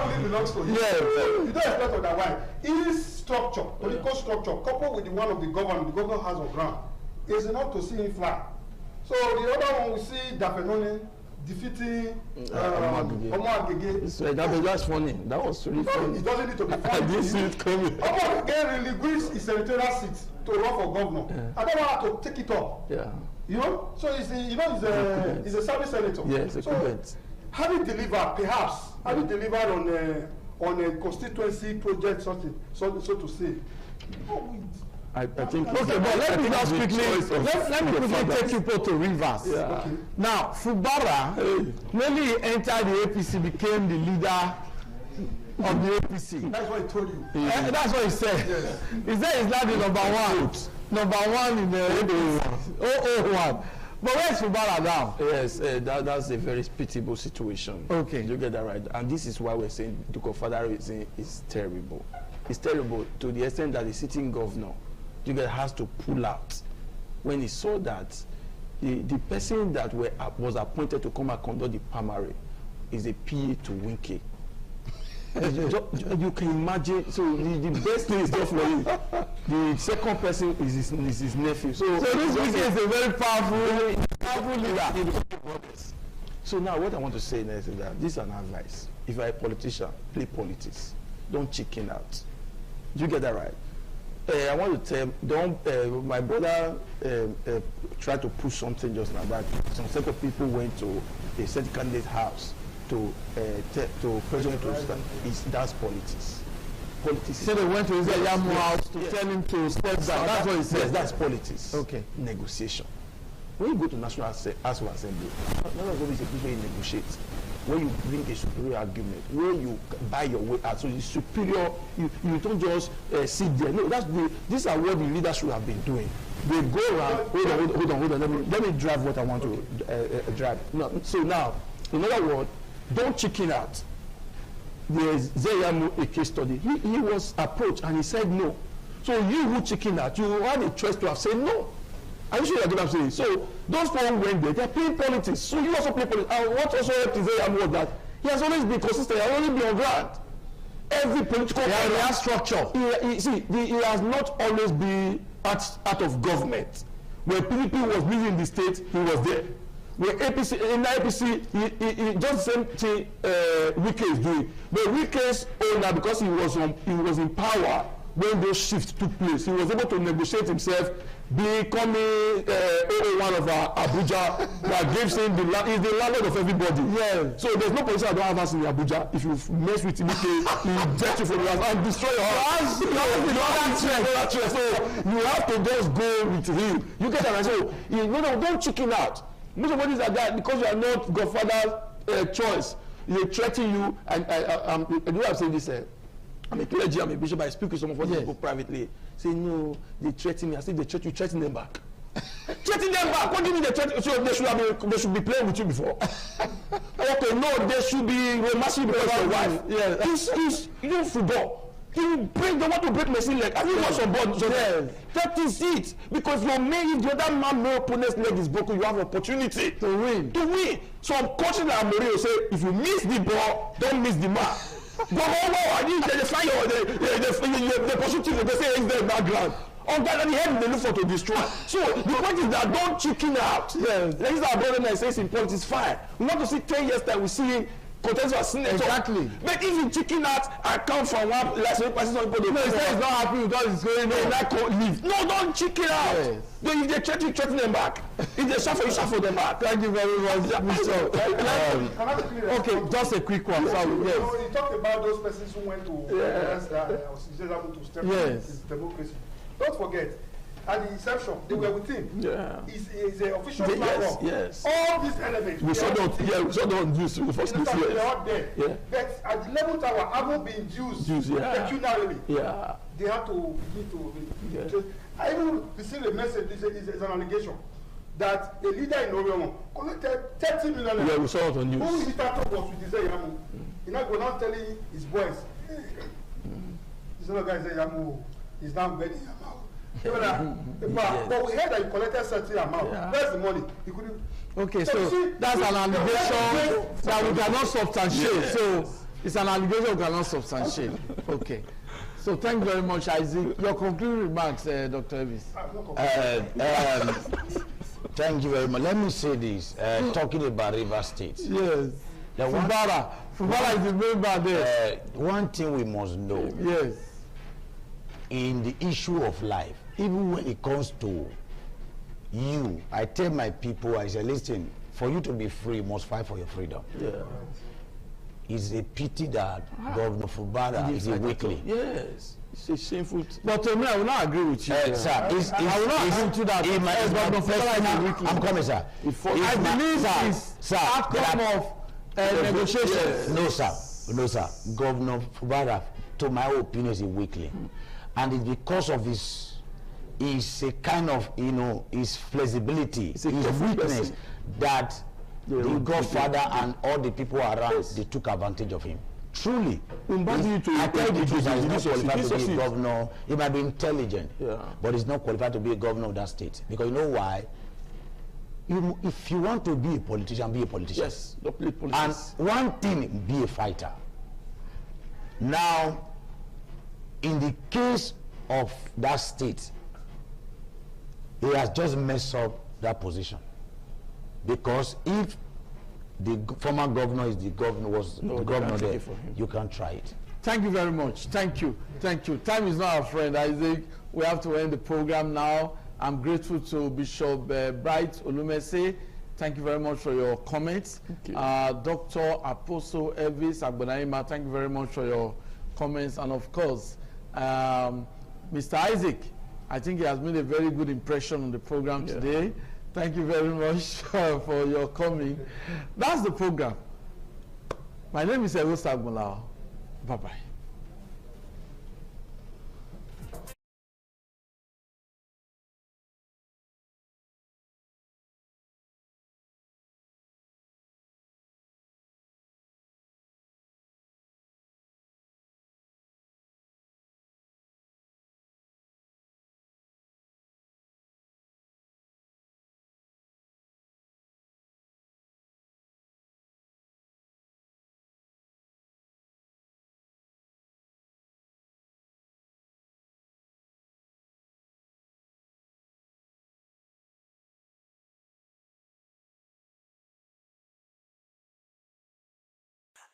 believe belongs to him. Yes. You don't expect otherwise. His structure, political structure, coupled with the one of the governor has on ground, is enough to see him fly. So the other one we see Dafenone defeating Omo Agege. That's funny. That was really funny. It doesn't need to be funny. I didn't see it coming. Omo Agege relinquished his senatorial seat to run for governor. I don't want to take it up. Yeah. You know, so he's a service senator. Yes, so having delivered, perhaps having delivered on a constituency project, so to say. I think. Okay, but let me just quickly take you to Rivers. Yeah. Okay. Now, Fubara, when he entered the APC, became the leader of the APC. That's what I told you. That's what he said. Yes. He said he's not the number one in the 001. But where's Fubara now? Yes, that's a very pitiable situation. Okay. You get that right. And this is why we're saying the Confederate is terrible. It's terrible to the extent that the sitting governor has to pull out when he saw that the person that was appointed to come and conduct the primary is a PA to Winky. You can imagine. So the best thing is just for you. The second person is his nephew. So this Winky is a very powerful leader. So now what I want to say next is that this is an advice. If you're a politician, play politics. Don't chicken out. You get that right? I want to tell, my brother tried to push something just now, but some set of people went to a certain candidate's house to president to start. That's politics. Politics. So they went to his Yamu house to tell him to step down. That's what he said. Yes, that's politics. Okay. Negotiation. When you go to National House of Assembly, none of them is a people you negotiate. When you bring a superior argument, where you buy your way out, so the superior, you don't just sit there. No, these are what the leaders should have been doing. They go around. Hold on. Let me drive what I want to drive. No, so now, in other words, don't chicken out. There's Zeyamu, a case study. He was approached and he said no. So you who chicken out, you had a choice to have said no. Are you sure you get what I'm saying? So those people who went there, they're playing politics. So you also play politics. And what also helped Zeyamu was that he has always been consistent. He has always been on ground. every political he has structure. He has not always been out of government. When PDP was leading in the state, he was there. When APC, in APC, he just the same thing Wike is doing. But Wike's owner, because he was in power when those shifts took place, he was able to negotiate himself, becoming one of Abuja that gives him he's the landlord of everybody. Yeah. So there's no position I don't have us in Abuja. If you mess with Wike, he get you from your house and destroy your house. So you have to just go with him. You get that? So don't chicken out. Most of what is like that because you are not Godfather's choice. They threaten you, and I do have said this. I'm a clergy, I'm a bishop, I speak with some of us people privately. Say, no, they threaten me. I say, you threaten them back. Threaten them back? What do you mean they threaten? So they should be playing with you before. Okay, no, they should be romancing because of your wife. Yeah. You know, football. They want to break Messi leg. I think what's on board. So that is it. Because your main, if the other man, no opponent's leg is broken, you have an opportunity to win. So I'm coaching that Amorim say, if you miss the ball, don't miss the man. Go I need they find the positive. They say it's the background. On that, the head they look for to destroy. So the point is that don't chicken out. Yes. This is our brother that says in politics, fine. We want to see 10 years that we see him contest for senator. Exactly. But if you chicken out and come from one last week, person some people no, he's not happy with what is going on. That could leave. No, don't chicken out. Yes. If they threaten them back. If they shuffle them back. Thank you very much. Okay, just a quick one. Yes. You talked about those persons who went to step into democracy. Don't forget, at the inception, they were with him. Yeah. He's an official platform. Yes. All these elements. We saw don't use the first place. They're not there. Yeah. But at the level tower, haven't been used pecuniarily. Yeah. They have to need to. I even received a message. It's an allegation that a leader in Orion collected 30 million. Yeah, we saw it on news. Who he started was with Yamu. He now go now telling his boys. This other guy say Yamu is now begging Yamu. But we heard that he collected certain amount. Where's the money? He couldn't. Okay, so that's an allegation that we cannot substantiate. So it's an allegation we cannot substantiate. Okay. So thank you very much, Isaac. Your concluding remarks, Dr. Evis. Thank you very much. Let me say this. Talking about River State. Yes. Fubara is the member there. One thing we must know. Yes. In the issue of life, even when it comes to you, I tell my people, I say, listen, for you to be free, you must fight for your freedom. Yeah. It's a pity that Governor Fubara is a weakling. Yes. It's a shameful. But to me, I will not agree with you. Sir, I will not agree with you that Governor Fubara is a weakling. I'm coming, sir. I believe it's outcome of negotiations. No, sir. Governor Fubara, to my opinion, is a weakling. And it's because of his a kind of, his flexibility, his weakness, that the Godfather and all the people around, they took advantage of him. Truly. I tell you the truth, he's not qualified to be a governor. He might be intelligent, but he's not qualified to be a governor of that state. Because you know why? If you want to be a politician, be a politician. Yes, don't play politics. And one thing, be a fighter. Now, in the case of that state, he has just messed up that position. Because if the former governor is the governor, the governor there, you can't try it. Thank you very much. Thank you. Time is not our friend, Isaac. We have to end the program now. I'm grateful to Bishop Bright Olumese. Thank you very much for your comments. Dr. Apostle Elvis Agbonaima, thank you very much for your comments. And of course, Mr. Isaac, I think he has made a very good impression on the program today. Thank you very much for your coming. That's the program. My name is Erosa Agbola. Bye-bye.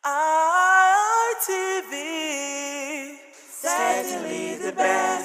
ITV, certainly the best.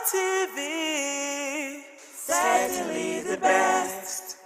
ITV, certainly the best.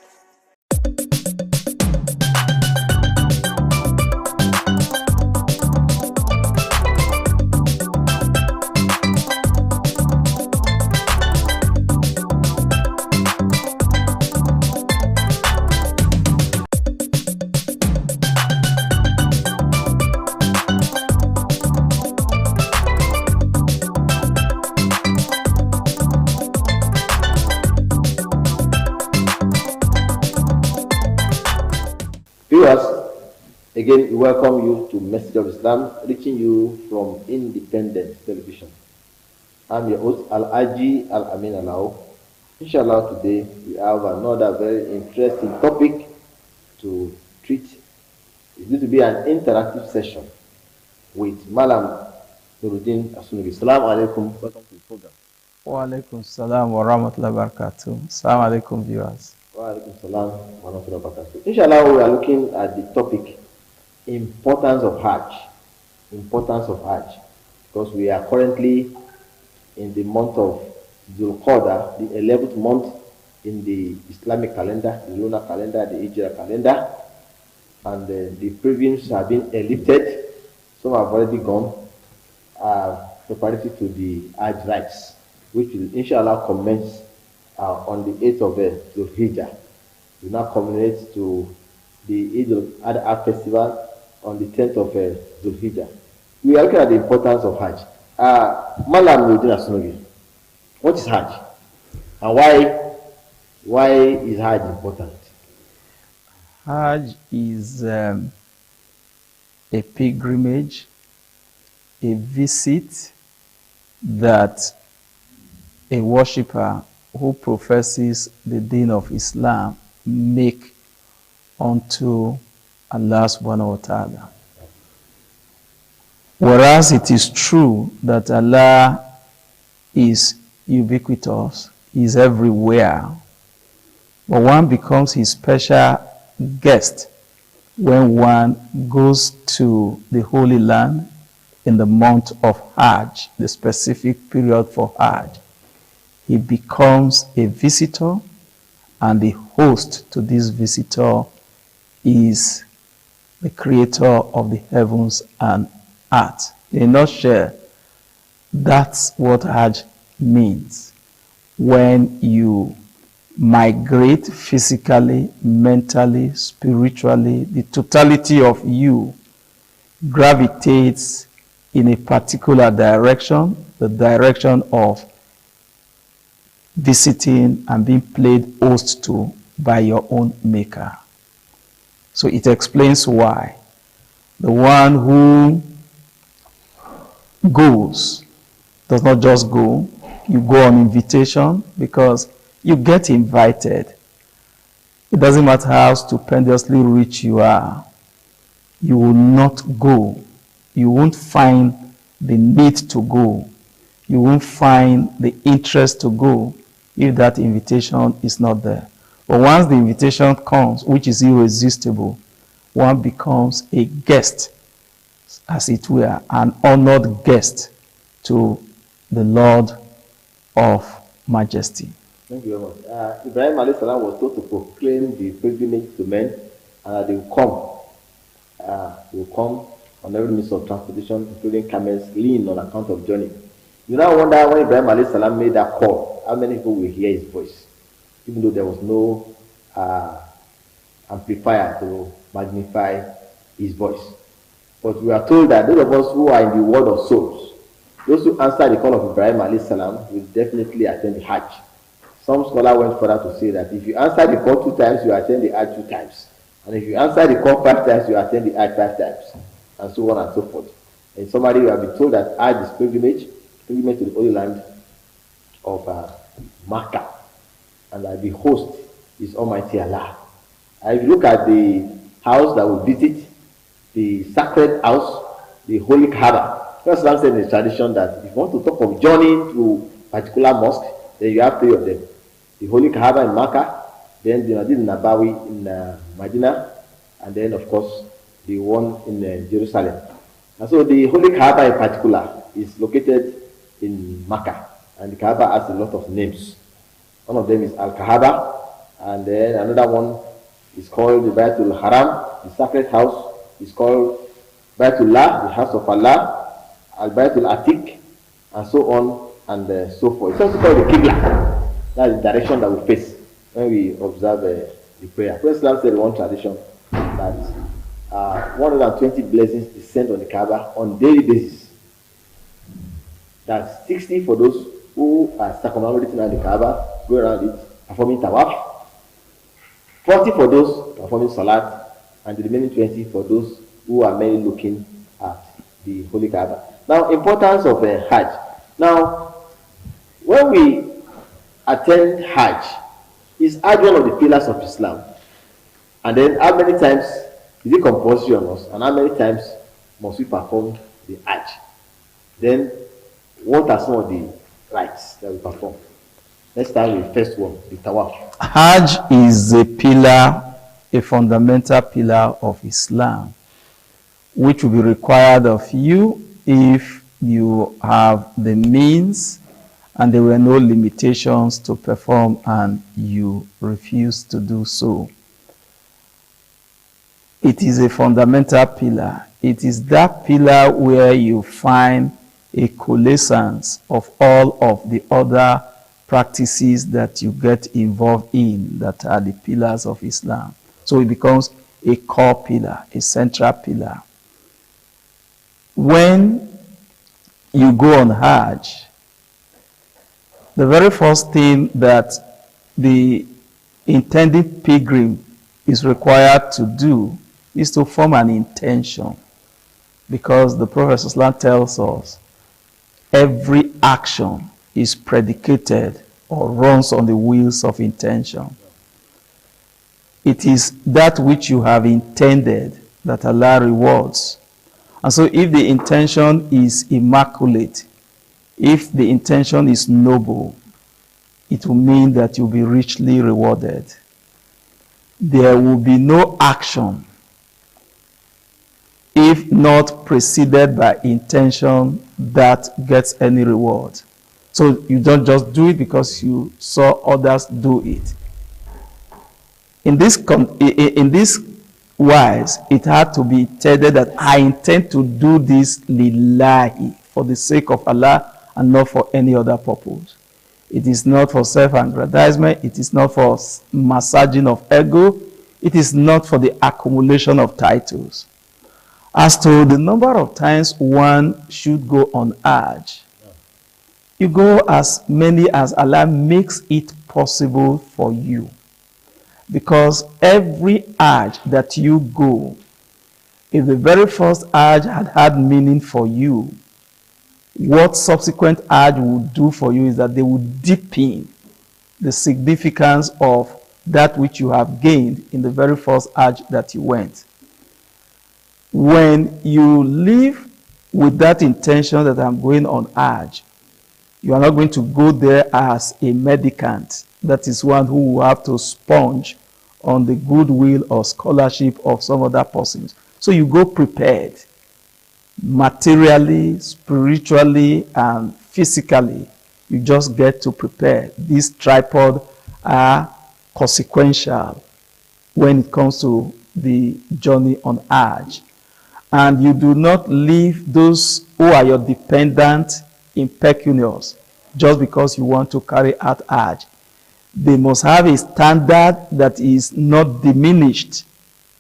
Viewers, again, we welcome you to Message of Islam, reaching you from Independent Television. I'm your host, Al-Aji Al-Amin Alao. Inshallah, today we have another very interesting topic to treat. It's going to be an interactive session with Malam Nuruddin Asunubi. Assalamu alaikum. Welcome to the program. Wa alaikum salam wa rahmatullahi wa barakatuh. Assalamu alaikum, viewers. Inshallah, we are looking at the topic importance of Hajj. Importance of Hajj. Because we are currently in the month of Dhul Qadr, the 11th month in the Islamic calendar, the lunar calendar, the Hijra calendar. And the previews have been lifted. Some have already gone preparatory to the Hajj rites, which will inshallah commence on the 8th of Dhul Hijjah. We now culminate to the Eid al-Adha festival on the 10th of Dhul Hijjah. We are looking at the importance of Hajj. Malam Nuruddin Asunubi, what is Hajj? And why is Hajj important? Hajj is a pilgrimage, a visit that a worshipper who professes the deen of Islam make unto Allah subhanahu wa ta'ala. Whereas it is true that Allah is ubiquitous, is everywhere, but one becomes his special guest when one goes to the Holy Land in the month of Hajj, the specific period for Hajj. He becomes a visitor, and the host to this visitor is the creator of the heavens and earth. In a nutshell, that's what Hajj means. When you migrate physically, mentally, spiritually, the totality of you gravitates in a particular direction, the direction of visiting and being played host to by your own maker. So it explains why the one who goes does not just go. You go on invitation because you get invited. It doesn't matter how stupendously rich you are. You will not go. You won't find the need to go. You won't find the interest to go if that invitation is not there. But once the invitation comes, which is irresistible, one becomes a guest, as it were, an honored guest to the Lord of Majesty. Thank you very much. Ibrahim alayhi salam was told to proclaim the pilgrimage to men, and they will come on every means of transportation, including camels, lean on account of journey. You now wonder, when Ibrahim alayhi salam made that call, how many people will hear his voice, even though there was no amplifier to magnify his voice. But we are told that those of us who are in the world of souls, those who answer the call of Ibrahim alayhi salam will definitely attend the Hajj. Some scholar went further to say that if you answer the call 2 times, you attend the Hajj 2 times. And if you answer the call 5 times, you attend the Hajj 5 times. And so on and so forth. In summary, we have been told that Hajj is pilgrimage to the Holy Land of Makkah. And that the host is Almighty Allah. And if you look at the house that we visit, the sacred house, the Holy Kaaba, First Islam said in the tradition that if you want to talk of journeying to a particular mosque, then you have 3 of them. The Holy Kaaba in Makkah, then the Masjid Nabawi in Medina, and then of course the one in Jerusalem. And so the Holy Kaaba in particular is located in Makkah, and the Kaaba has a lot of names. One of them is Al-Kaaba, and then another one is called the Baytul Haram, the sacred house is called Baytullah, the house of Allah, Al-Baytul Atiq, and so on and so forth. It's also called the Qibla. That's the direction that we face when we observe the prayer. Prophet Islam said in one tradition that 120 blessings descend on the Kaaba on daily basis. That's 60 for those who are circumambulating around the Kaaba, going around it, performing tawaf, 40 for those performing salat, and the remaining 20 for those who are merely looking at the Holy Kaaba. Now, importance of Hajj. Now, when we attend Hajj, is Hajj one of the pillars of Islam? And then how many times is it compulsory on us? And how many times must we perform the Hajj? Then what are some of the rites that we perform? Let's start with the first one, the Tawaf. Hajj is a pillar, a fundamental pillar of Islam, which will be required of you if you have the means and there were no limitations to perform and you refuse to do so. It is a fundamental pillar. It is that pillar where you find a coalescence of all of the other practices that you get involved in that are the pillars of Islam. So it becomes a core pillar, a central pillar. When you go on Hajj, the very first thing that the intended pilgrim is required to do is to form an intention, because the Prophet ﷺ tells us every action is predicated or runs on the wheels of intention. It is that which you have intended that Allah rewards. And so if the intention is immaculate, if the intention is noble, it will mean that you'll be richly rewarded. There will be no action if not preceded by intention that gets any reward. So you don't just do it because you saw others do it. In this wise, it had to be intended that I intend to do this lillahi, for the sake of Allah and not for any other purpose. It is not for self-aggrandizement. It is not for massaging of ego. It is not for the accumulation of titles. As to the number of times one should go on Hajj, you go as many as Allah makes it possible for you. Because every Hajj that you go, if the very first Hajj had meaning for you, what subsequent Hajj would do for you is that they would deepen the significance of that which you have gained in the very first Hajj that you went. When you live with that intention that I'm going on Hajj, you are not going to go there as a mendicant. That is one who will have to sponge on the goodwill or scholarship of some other persons. So you go prepared, materially, spiritually, and physically. You just get to prepare. These tripods are consequential when it comes to the journey on Hajj. And you do not leave those who are your dependents impecunious just because you want to carry out Hajj. They must have a standard that is not diminished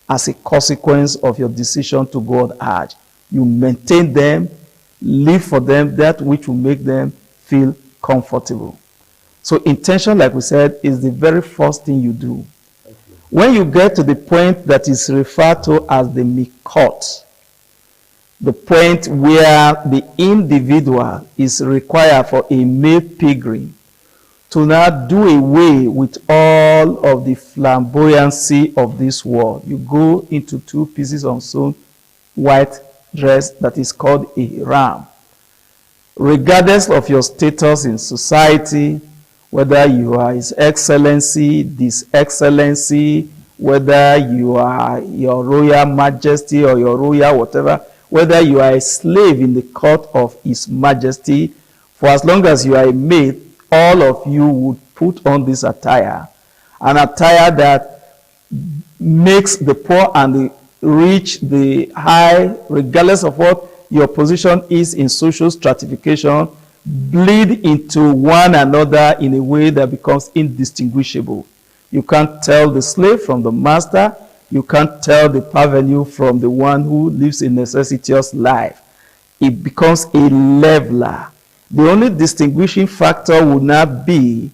as a consequence of your decision to go on Hajj. You maintain them, live for them, that which will make them feel comfortable. So intention, like we said, is the very first thing you do. When you get to the point that is referred to as the mikot, the point where the individual is required for a male pilgrim to now do away with all of the flamboyancy of this world. You go into 2 pieces of sewn white dress that is called a ram. Regardless of your status in society, whether you are His Excellency, This Excellency, whether you are your Royal Majesty or your Royal whatever, whether you are a slave in the court of His Majesty, for as long as you are a male, all of you would put on this attire, an attire that makes the poor and the rich, the high, regardless of what your position is in social stratification, bleed into one another in a way that becomes indistinguishable. You can't tell the slave from the master. You can't tell the parvenu from the one who lives a necessitous life. It becomes a leveler. The only distinguishing factor would not be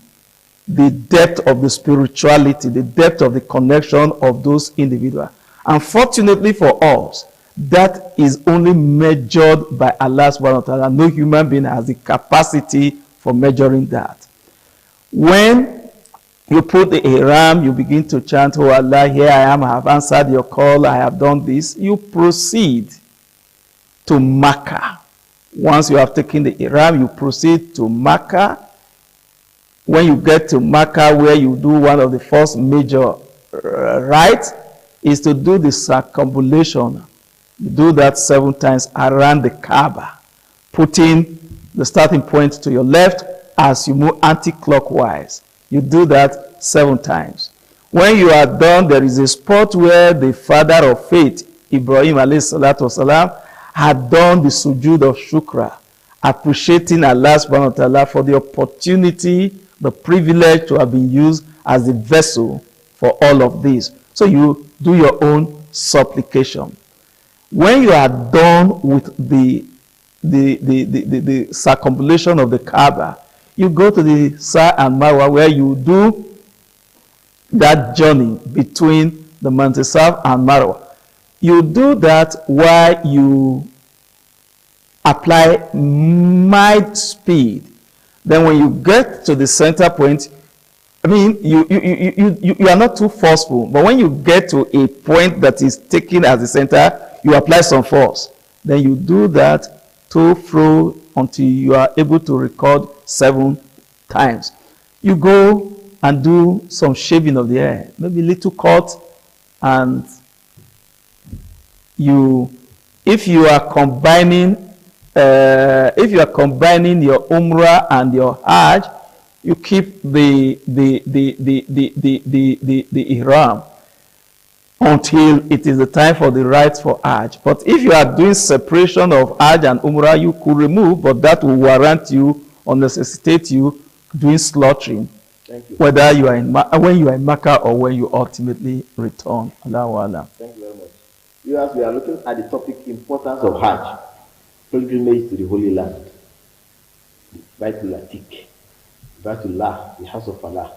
the depth of the spirituality, the depth of the connection of those individuals. Unfortunately for us, that is only measured by Allah subhanahu wa ta'ala. No human being has the capacity for measuring that. When you put the ihram, you begin to chant, "Oh Allah, here I am, I have answered your call, I have done this." You proceed to Makkah. Once you have taken the ihram, you proceed to Makkah. When you get to Makkah, where you do one of the first major rites, is to do the circumambulation. You do that 7 times around the Kaaba, putting the starting point to your left as you move anti-clockwise. You do that 7 times. When you are done, there is a spot where the father of faith, Ibrahim alayhi salatu wasalam, had done the sujood of shukra, appreciating Allah subhanahu wa ta'ala for the opportunity, the privilege to have been used as the vessel for all of this. So you do your own supplication. When you are done with the circumambulation of the Kaaba, you go to the Sa'i and Marwa, where you do that journey between the Mountain Sa'i and Marwa. You do that while you apply mild speed. Then when you get to the center point, I mean, you are not too forceful, but when you get to a point that is taken as the center, you apply some force. Then you do that to fro until you are able to record 7 times. You go and do some shaving of the hair, maybe little cut, and if you are combining your umrah and your hajj, you keep the ihram until it is the time for the rites for hajj. But if you are doing separation of hajj and umrah, you could remove, but that will warrant you or necessitate you doing slaughtering, whether you are when you are in Makkah or when you ultimately return. Allahu Alam. Thank you very much. As we are looking at the topic importance of Hajj, pilgrimage to the Holy Land, Baitul Atiq, Baitullah, the house of Allah,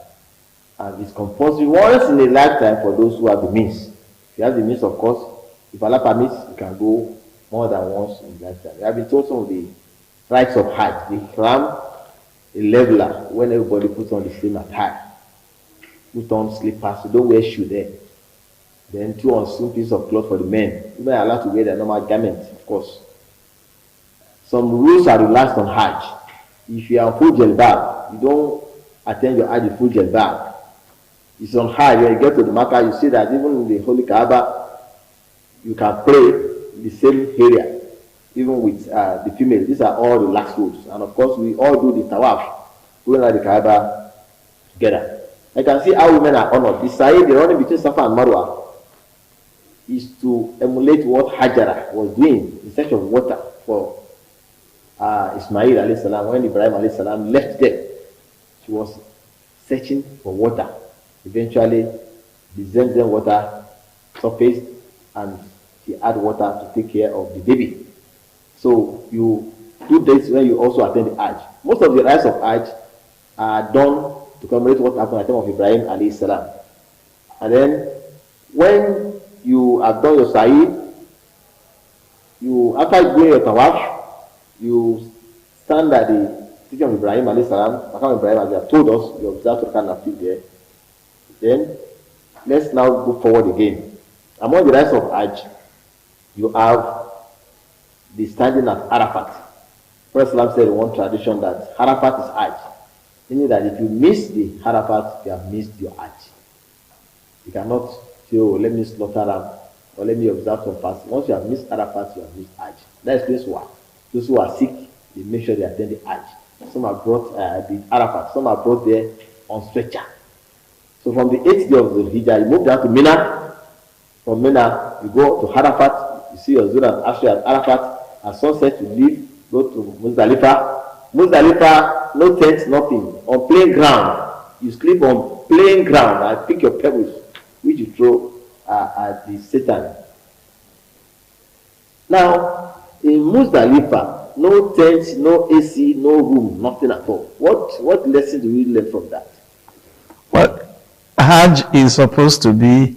and it's compulsory once in a lifetime for those who have the means. If you have the means, of course, if Allah permits, you can go more than once in a lifetime. We have been told some of the rites of Hajj, the Ihram, a leveler, when everybody puts on the same attire, put on slippers, you don't wear shoe there. Then 2 unsewn pieces of cloth for the men. Women are allowed to wear their normal garments, of course. Some rules are relaxed on Hajj. If you are full jilbab, you don't attend your Hajj full jilbab. It's on Hajj. When you get to the Makkah, you see that even in the Holy Kaaba, you can pray in the same area, even with the female. These are all relaxed rules. And of course, we all do the tawaf, going at the Kaaba together. I can see how women are honored. The Sa'i, the running between Safa and Marwa, is to emulate what Hajara was doing in search of water for Ismail alayhi salam. When Ibrahim alayhi salam left there, she was searching for water. Eventually, the Zemzem water surfaced and she had water to take care of the baby. So you do this when you also attend the Hajj. Most of the rites of Hajj are done to commemorate what happened at the time of Ibrahim alayhi salam. And then when you have done your Sa'i, after doing your Tawaf, you stand at the teaching of Ibrahim alayhi salam, Maqam Ibrahim, as you have told us, you observe to kind of feel there. Then let's now go forward again. Among the rites of Hajj, you have the standing at Arafat. Prophet said in one tradition that Arafat is Hajj, meaning that if you miss the Arafat, you have missed your Hajj. You cannot say, oh, let me slaughter them, or let me observe some fast. Once you have missed Arafat, you have missed Hajj. That explains why. Those who are sick, they make sure they attend the Hajj. Some are brought the Arafat, some are brought there on stretcher. So from the 8th day of the Hijjah, you move down to Mina. From Mina, you go to Arafat. You see your Zura and Ashra at Arafat. At sunset, you leave, go to Muzdalifah. Muzdalifah, no tent, nothing. On plain ground. You sleep on plain ground and pick your pebbles, which you throw at the Satan. Now, in Muzdalifah, no tent, no AC, no room, nothing at all. What lesson do we learn from that? Well, Hajj is supposed to be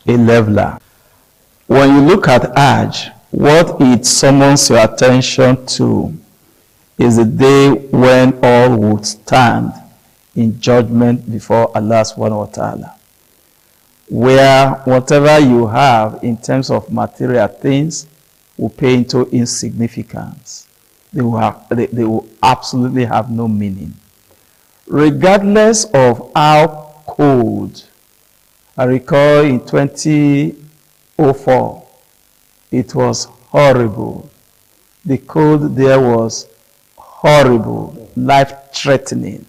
a leveler. When you look at Hajj, what it summons your attention to is the day when all would stand in judgment before Allah subhanahu wa ta'ala, where whatever you have in terms of material things will pay into insignificance. They will absolutely have no meaning. Regardless of how cold, I recall in 2004, it was horrible. The cold there was horrible, life-threatening.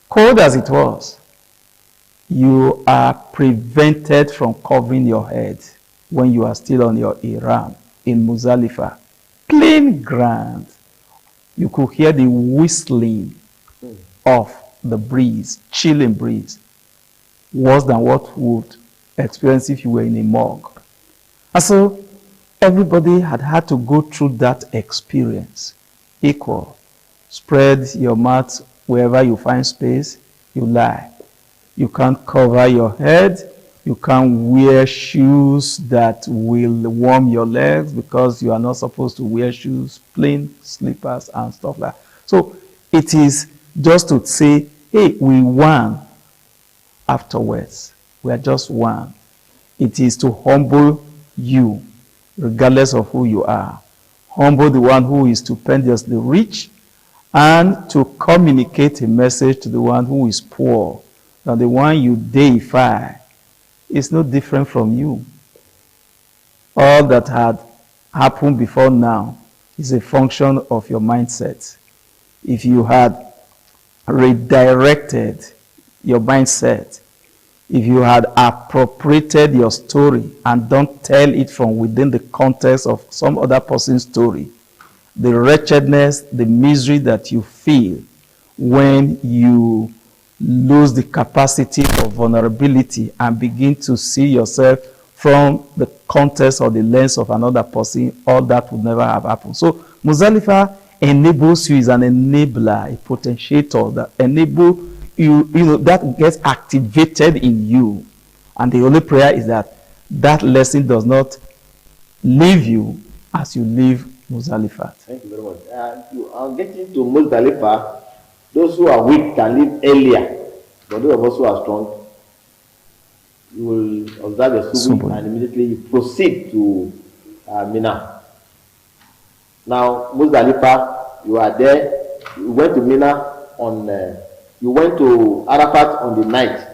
Cold as it was, you are prevented from covering your head when you are still on your ihram in Muzdalifah. Plain ground. You could hear the whistling of the breeze, chilling breeze, worse than what you would experience if you were in a morgue. And so everybody had to go through that experience. Equal. Spread your mat wherever you find space, you lie. You can't cover your head. You can't wear shoes that will warm your legs because you are not supposed to wear shoes, plain slippers and stuff like that. So It is just to say, hey, we won afterwards. We are just one. It is to humble you, regardless of who you are. Humble the one who is stupendously rich, and to communicate a message to the one who is poor, that the one you deify is no different from you. All that had happened before now is a function of your mindset. If you had redirected your mindset, if you had appropriated your story and don't tell it from within the context of some other person's story, the wretchedness, the misery that you feel when you lose the capacity for vulnerability and begin to see yourself from the context or the lens of another person, all that would never have happened. So Muzdalifah enables you, is an enabler, a potentiator that enable you, that gets activated in you. And the only prayer is that that lesson does not leave you as you leave Muzdalifah. Thank you very much. You are getting to Muzdalifah. Those who are weak can leave earlier, but those of us who are strong, you will observe your subuh and immediately you proceed to Mina. Now, Muzdalifah, you are there. You went to Mina on. You went to Arafat on the 9th.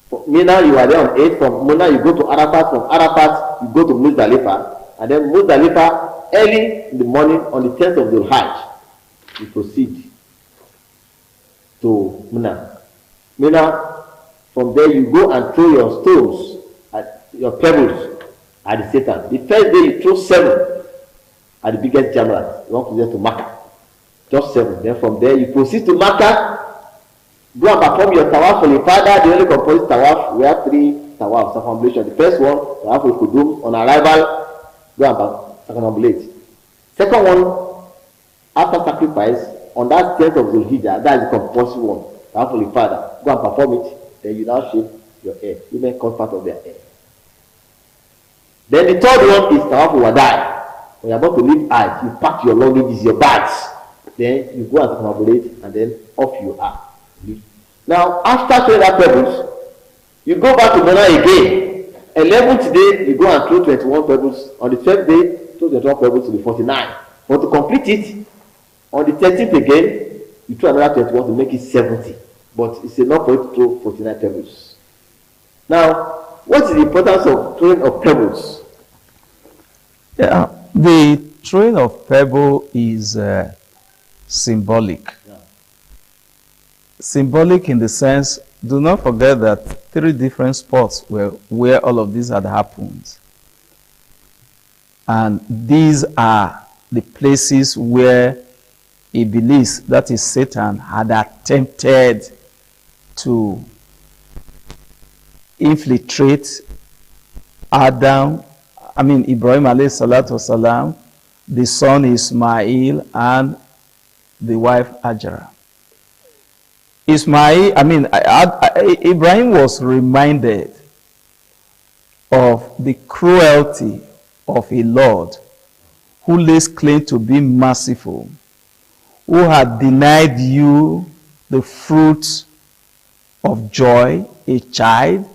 From Mina, you are there on 8th. From Mina, you go to Arafat. From Arafat, you go to Muzdalifah. And then Muzdalifah, early in the morning on the 10th of Dhul Hajj, you proceed to Mina. Mina, from there you go and throw your stones, your pebbles at the Satan. The first day you throw 7 at the biggest Jamrat. You want to get to Makkah. Just 7. Then from there you proceed to Makkah. Go and perform your tawaf for the father. The only composite tawaf, we have 3 tawafs, circumambulation. The first one, tawaf with Qudum, on arrival, go and circumambulate. Second one, after sacrifice, on that 10th of Dhul Hijjah, that is the compulsory one, tawaf for the father. Go and perform it, then you now shave your hair. Women cut part of their hair. Then the third one is tawaf for Wadai. When you are about to leave Hajj, you pack your luggage, your bags. Then you go and circumambulate, and then off you are. Now, after throwing that pebbles, you go back to Mina again. 11th day, you go and throw 21 pebbles. On the 12th day, throw 21 pebbles to the 49. But to complete it, on the 13th again, you throw another 21 to make it 70. But it's enough for you to throw 49 pebbles. Now, what is the importance of throwing of pebbles? Yeah, the throwing of pebble is symbolic. Symbolic in the sense, do not forget that 3 different spots were where all of this had happened. And these are the places where Iblis, that is Satan, had attempted to infiltrate Ibrahim alayhi salatu wasalam, the son Ismail, and the wife Hajara. Ibrahim was reminded of the cruelty of a Lord who lays claim to be merciful, who had denied you the fruit of joy, a child.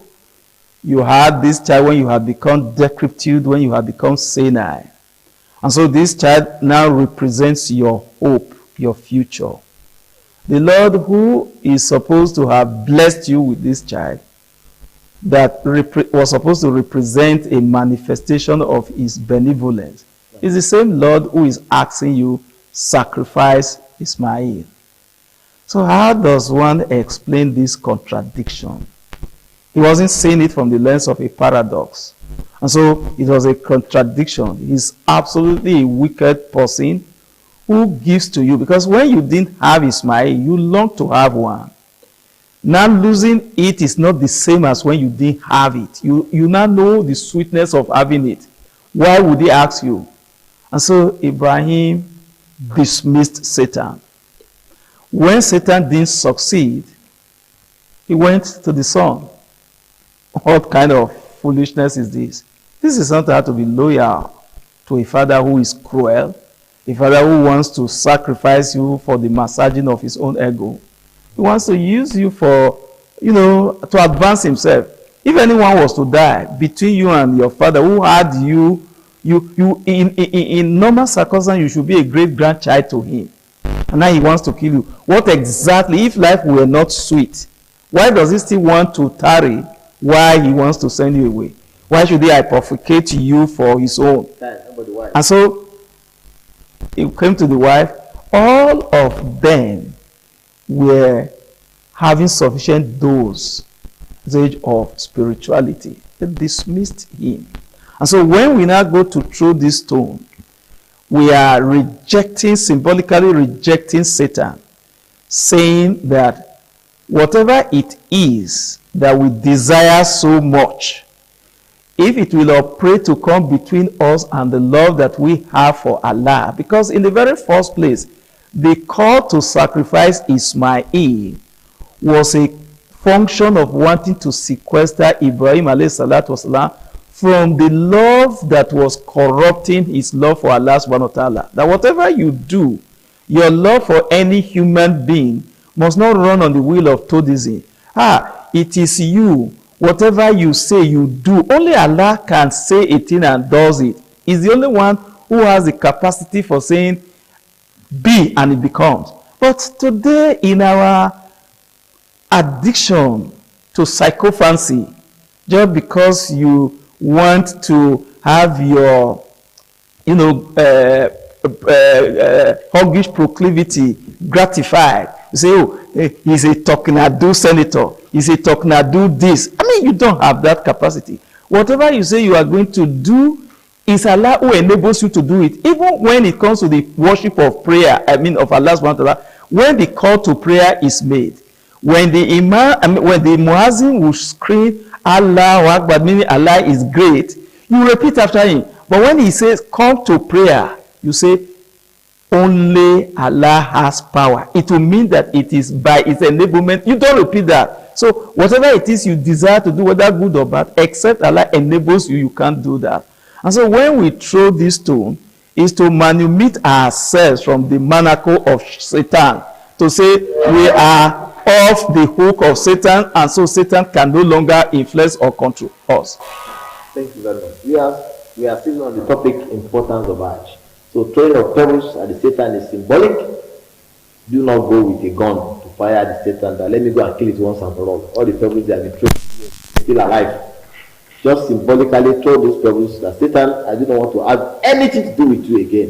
You had this child when you had become decrepitude, when you had become senile. And so this child now represents your hope, your future. The Lord who is supposed to have blessed you with this child, that was supposed to represent a manifestation of his benevolence, is the same Lord who is asking you, sacrifice Ismail. So how does one explain this contradiction? He wasn't seeing it from the lens of a paradox. And so it was a contradiction. He's absolutely a wicked person who gives to you, because when you didn't have Ismail, you long to have one. Now losing it is not the same as when you didn't have it. You now know the sweetness of having it. Why would he ask you? And so Ibrahim dismissed Satan. When Satan didn't succeed, he went to the son. What kind of foolishness is this? This is not how to be loyal to a father who is cruel. A father who wants to sacrifice you for the massaging of his own ego. He wants to use you for, to advance himself. If anyone was to die between you and your father who had you in normal circumstances, you should be a great-grandchild to him. And now he wants to kill you. What exactly, if life were not sweet, why does he still want to tarry while he wants to send you away? Why should he hypothecate you for his own? And so, he came to the wife. All of them were having sufficient dosage of spirituality. They dismissed him. And so when we now go to throw this stone, we are symbolically rejecting Satan, saying that whatever it is that we desire so much, if it will operate to come between us and the love that we have for Allah, because in the very first place, the call to sacrifice Ismail was a function of wanting to sequester Ibrahim alayhi from the love that was corrupting his love for Allah subhanahu wa ta'ala. That whatever you do, your love for any human being must not run on the wheel of toadism. It is you. Whatever you say, you do. Only Allah can say a thing and does it. He's the only one who has the capacity for saying, be, and it becomes. But today, in our addiction to psychophancy, just because you want to have your, hoggish proclivity gratified. You say, he's a Toknadu senator. He's a Toknadu this. I mean, you don't have that capacity. Whatever you say you are going to do, is Allah who enables you to do it. Even when it comes to the worship of prayer, of Allah subhanahu wa ta'ala, when the call to prayer is made, when the muazzin will scream, Allahu Akbar, meaning Allah is great, you repeat after him. But when he says, come to prayer, you say, only Allah has power. It will mean that it is by its enablement. You don't repeat that. So whatever it is you desire to do, whether good or bad, except Allah enables you, you can't do that. And so when we throw this stone, is to manumit ourselves from the manacle of Satan, to say we are off the hook of Satan, and so Satan can no longer influence or control us. Thank you very much. We are still on the topic importance of Hajj. So throwing of pebbles at the Satan is symbolic. Do not go with a gun to fire at the Satan that let me go and kill it once and for all. All the pebbles that have been thrown are still alive. Just symbolically throw those pebbles that Satan, I do not want to have anything to do with you again.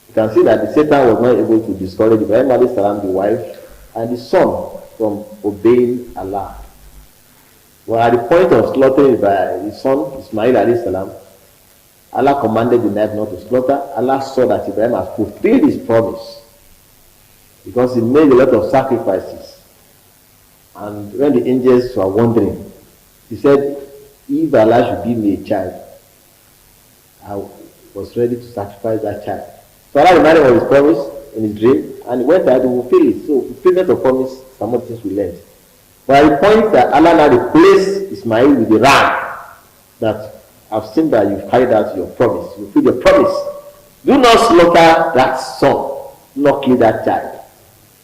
You can see that the Satan was not able to discourage Ibrahim alayhi salam, the wife, and the son from obeying Allah. Well, at the point of slaughtering by his son, Ismail alayhi salam, Allah commanded the knife not to slaughter. Allah saw that Ibrahim has fulfilled his promise because he made a lot of sacrifices. And when the angels were wondering, he said, if Allah should give me a child, I was ready to sacrifice that child. So Allah reminded him of his promise in his dream, and he went ahead to fulfill it. So fulfillment of promise, some of things we learned. But at the point that Allah now replaced Ismail with the ram, that I've seen that you've carried out your promise, you fulfilled your promise. Do not slaughter that son, do not kill that child.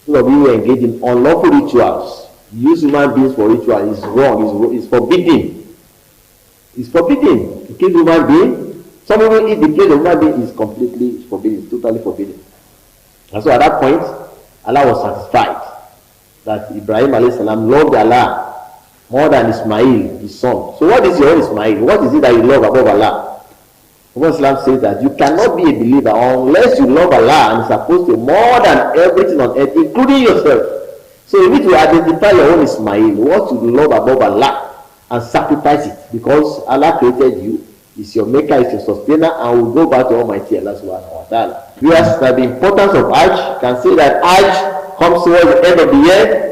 Some of you engage in unlawful rituals. Use human beings for ritual is wrong, it's forbidden. It's forbidden to kill human being. Some people eat the blood of human being is completely forbidden, it's totally forbidden. And so at that point, Allah was satisfied that Ibrahim alayhi salam loved Allah more than Ismail, his son. So what is your own Ismail? What is it that you love above Allah? Islam says that you cannot be a believer unless you love Allah and is supposed to more than everything on earth, including yourself. So you need to identify your own Ismail, what you love above Allah, and sacrifice it, because Allah created you, is your maker, is your sustainer, and will go back to Almighty Allah subhanahu wa ta'ala. We ask that the importance of Hajj, can say that Hajj comes towards the end of the year.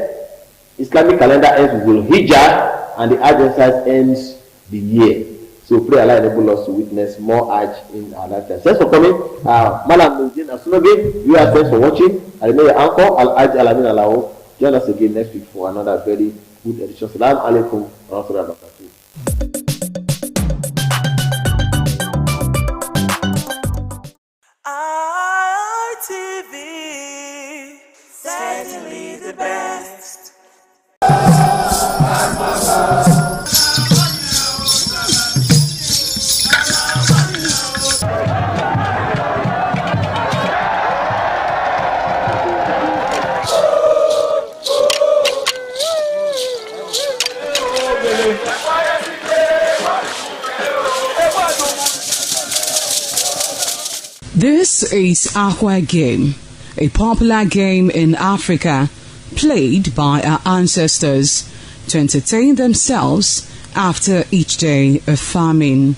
Islamic calendar ends with Dhul Hijjah, and the Hajj exercise ends the year. So pray Allah enable us to witness more Hajj in our lifetime. Thanks for coming. Malam Nujin Asunobi, you are thanks for watching. I remain your uncle, Al-Hajj Alamin Alao. Join us again next week for another very good edition. Assalamu alaikum wa rahmatullahi wa barakatuh. This is Aqua Game, a popular game in Africa played by our ancestors to entertain themselves after each day of farming.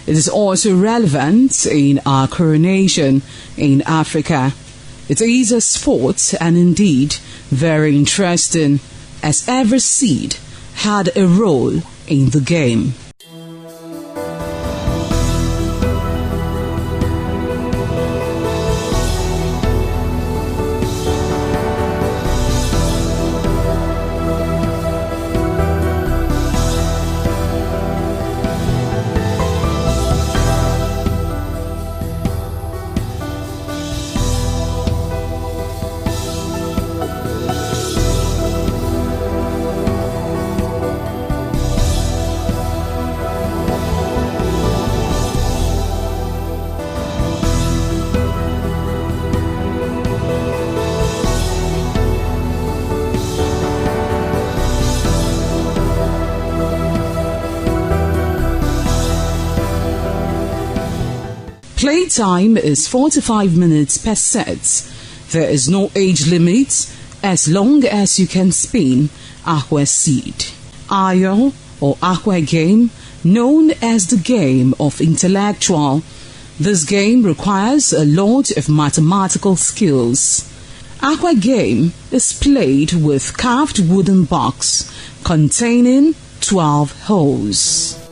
It is also relevant in our coronation in Africa. It is a sport and indeed very interesting, as every seed had a role in the game. Playtime is 45 minutes per set. There is no age limit as long as you can spin aqua seed. Ayo or aqua game, known as the game of intellectual. This game requires a lot of mathematical skills. Aqua game is played with carved wooden box containing 12 holes.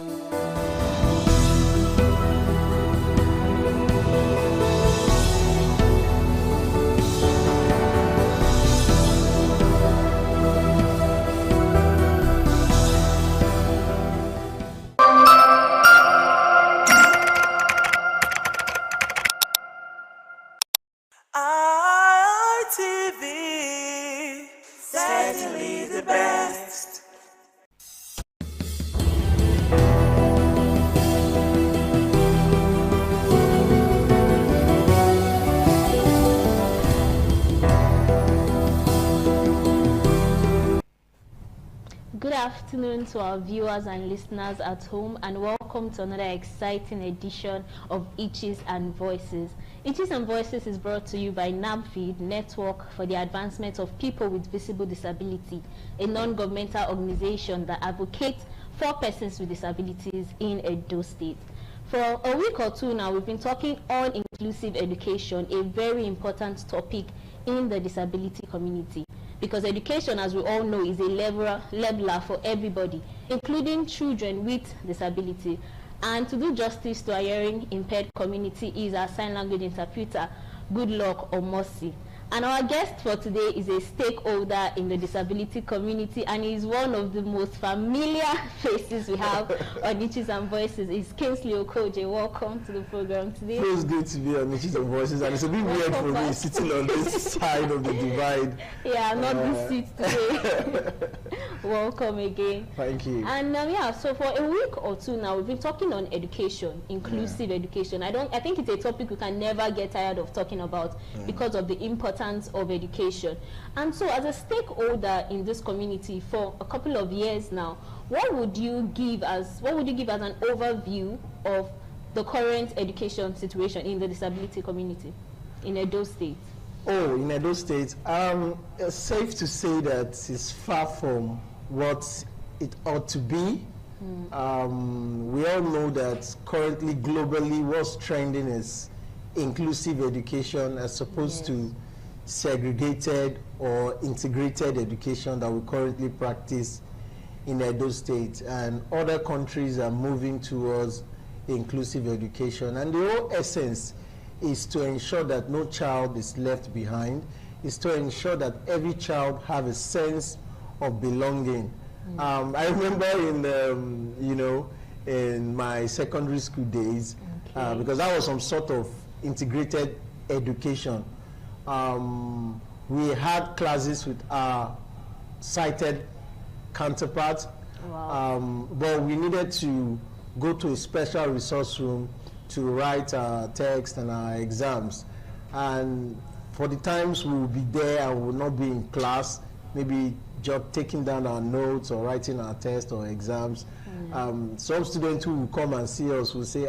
ITV, certainly the best. Good afternoon to our viewers and listeners at home, and welcome to another exciting edition of Itches and Voices. Itches and Voices is brought to you by NABVID, Network for the Advancement of People with Visible Disability, a non-governmental organization that advocates for persons with disabilities in Edo State. For a week or two now, we've been talking on inclusive education, a very important topic in the disability community. Because education, as we all know, is a leveler for everybody, including children with disability. And to do justice to our hearing impaired community is our sign language interpreter, Goodluck Omosi. And our guest for today is a stakeholder in the disability community, and is one of the most familiar faces we have on Itches and Voices. Is Kingsley Okoje. Welcome to the program today. Feels good to be on Itches and Voices, and it's a bit weird for me sitting on this side of the divide. Yeah, not this seat today. Welcome again. Thank you. And yeah, so for a week or two now, we've been talking on education, inclusive education. I think it's a topic we can never get tired of talking about because of the importance of education. And so, as a stakeholder in this community for a couple of years now, what would you give as an overview of the current education situation in the disability community in Edo State? Oh, in Edo State, it's safe to say that it's far from what it ought to be. We all know that currently, globally, what's trending is inclusive education as opposed to segregated or integrated education that we currently practice in Edo State. And other countries are moving towards inclusive education. And the whole essence is to ensure that no child is left behind, is to ensure that every child have a sense of belonging. I remember in, you know, in my secondary school days, because that was some sort of integrated education. We had classes with our sighted counterparts, but we needed to go to a special resource room to write our text and our exams. And for the times we would be there and we would not be in class, maybe just taking down our notes or writing our tests or exams, some students who will come and see us will say,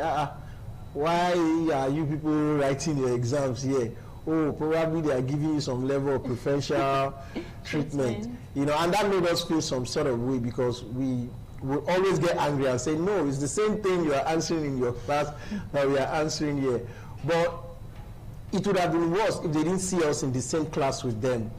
why are you people writing your exams here? Oh, probably they are giving you some level of preferential treatment. You know, and that made us feel some sort of way, because we would always get angry and say, no, it's the same thing you are answering in your class that we are answering here. But it would have been worse if they didn't see us in the same class with them.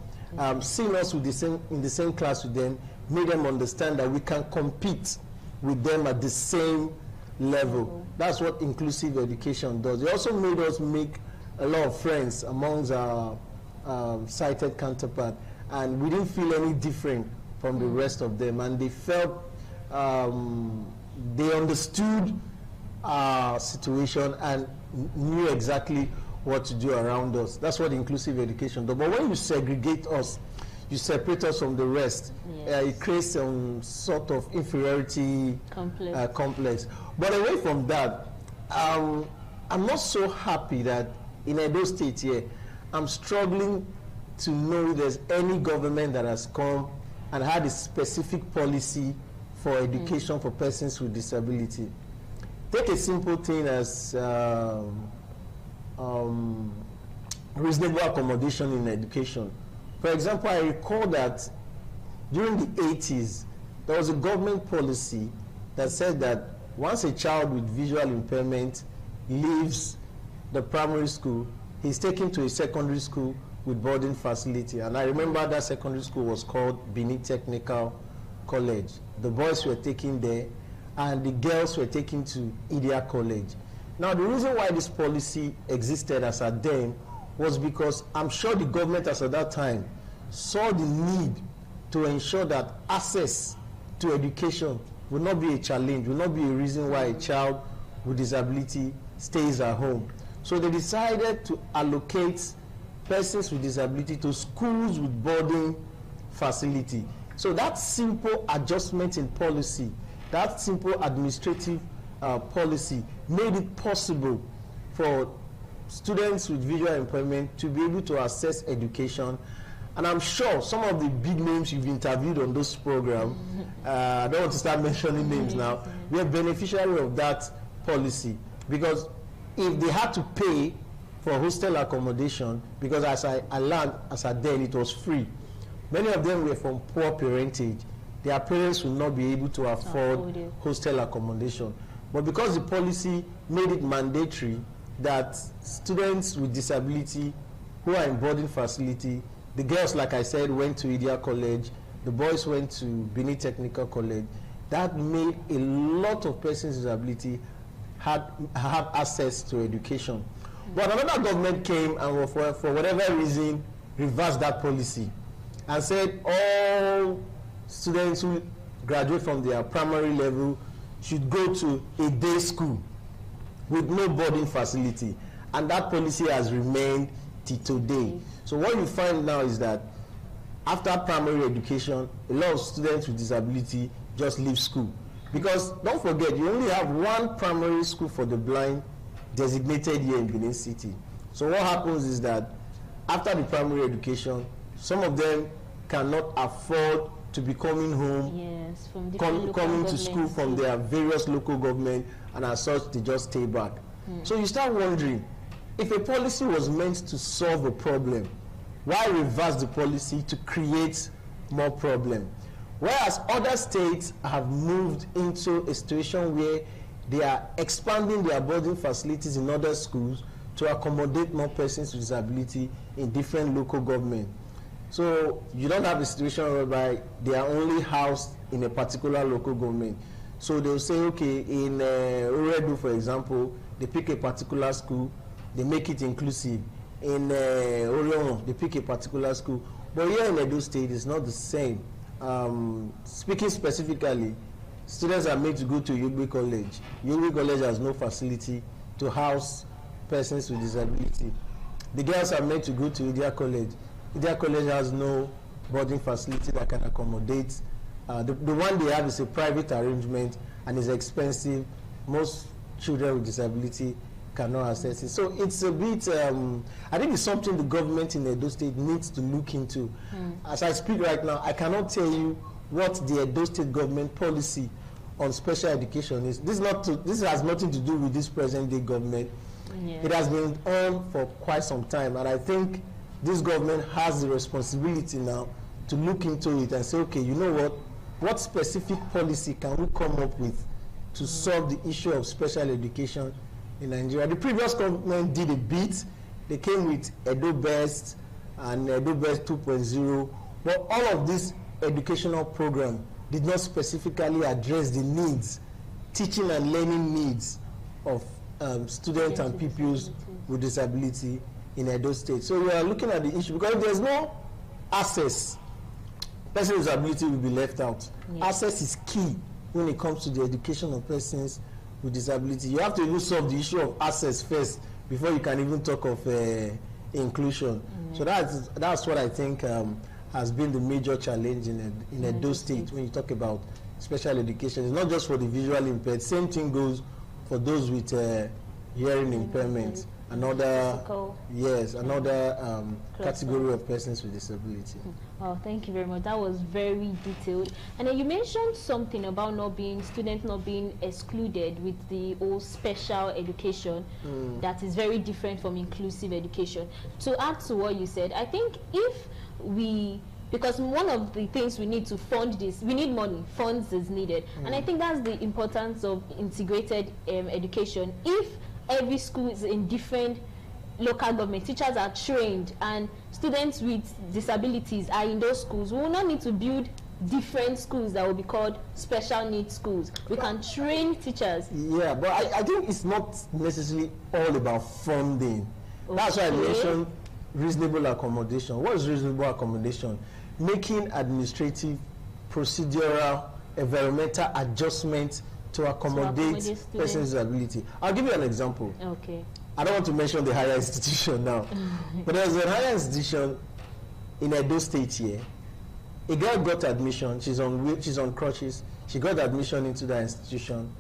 Seeing us with in the same class with them made them understand that we can compete with them at the same level. That's what inclusive education does. It also made us make a lot of friends amongst our sighted counterpart, and we didn't feel any different from the rest of them, and they felt they understood our situation and knew exactly what to do around us. That's what inclusive education does. But when you segregate us, you separate us from the rest, it creates some sort of inferiority complex. But away from that, I'm not so happy that in Edo State here, I'm struggling to know if there's any government that has come and had a specific policy for education for persons with disability. Take a simple thing as reasonable accommodation in education. For example, I recall that during the 80s, there was a government policy that said that once a child with visual impairment leaves the primary school, he's taken to a secondary school with boarding facility. And I remember that secondary school was called Benin Technical College. The boys were taken there, and the girls were taken to Idia College. Now, the reason why this policy existed as at then was because I'm sure the government as at that time saw the need to ensure that access to education would not be a challenge, would not be a reason why a child with disability stays at home. So they decided to allocate persons with disability to schools with boarding facility. So that simple adjustment in policy, that simple administrative policy made it possible for students with visual impairment to be able to access education. And I'm sure some of the big names you've interviewed on those programs, I don't want to start mentioning names now, we are beneficiary of that policy, because if they had to pay for hostel accommodation, because as I learned as at then it was free, many of them were from poor parentage. Their parents would not be able to afford hostel accommodation. But because the policy made it mandatory that students with disability who are in boarding facility, the girls, like I said, went to Idia College, the boys went to Benin Technical College, that made a lot of persons with disability have access to education. But another government came and for whatever reason reversed that policy and said all students who graduate from their primary level should go to a day school with no boarding facility, and that policy has remained till today. So what you find now is that after primary education, a lot of students with disability just leave school, because don't forget, you only have one primary school for the blind designated here in Benin City. So what happens is that after the primary education, some of them cannot afford to be coming home, coming to school from their various local government, and as such they just stay back. So you start wondering, if a policy was meant to solve a problem, why reverse the policy to create more problem? Whereas other states have moved into a situation where they are expanding their boarding facilities in other schools to accommodate more persons with disability in different local government. So you don't have a situation whereby they are only housed in a particular local government. So they'll say, okay, in Uredu, for example, they pick a particular school, they make it inclusive. In Orion, they pick a particular school. But here in Edo State, it's not the same. Speaking specifically, students are made to go to Yogbe College. Yogbe College has no facility to house persons with disability. The girls are made to go to Idia College. Idia College has no boarding facility that can accommodate. The one they have is a private arrangement and is expensive. Most children with disability cannot access it. So it's a bit, I think it's something the government in Edo State needs to look into. As I speak right now, I cannot tell you what the Edo State government policy on special education is. This has nothing to do with this present day government. Yes. It has been on for quite some time, and I think this government has the responsibility now to look into it and say, okay, you know what specific policy can we come up with to solve the issue of special education in Nigeria? The previous government did a bit. They came with Edo Best and Edo Best 2.0, but all of this educational program did not specifically address the needs, teaching and learning needs of students and pupils with disability in Edo State. So we are looking at the issue because if there's no access, persons with disability will be left out. Yes. Access is key when it comes to the education of persons with disability. You have to even solve the issue of access first before you can even talk of inclusion. So that's what I think has been the major challenge in Edo State when you talk about special education. It's not just for the visually impaired. Same thing goes for those with hearing impairment. Another category of persons with disability. Oh, thank you very much. That was very detailed. And then you mentioned something about students not being excluded with the old special education that is very different from inclusive education. To add to what you said, I think because one of the things we need to fund this, we need money, funds is needed. And I think that's the importance of integrated education. If every school is in different local government, teachers are trained and students with disabilities are in those schools, we will not need to build different schools that will be called special needs schools. We can train teachers. Yeah, but I think it's not necessarily all about funding. Okay. That's why I mentioned reasonable accommodation. What is reasonable accommodation? Making administrative, procedural, environmental adjustments to accommodate persons with disability. I'll give you an example. Okay. I don't want to mention the higher institution now, but there's a higher institution in Edo State here. A girl got admission. She's on crutches. She got admission into that institution,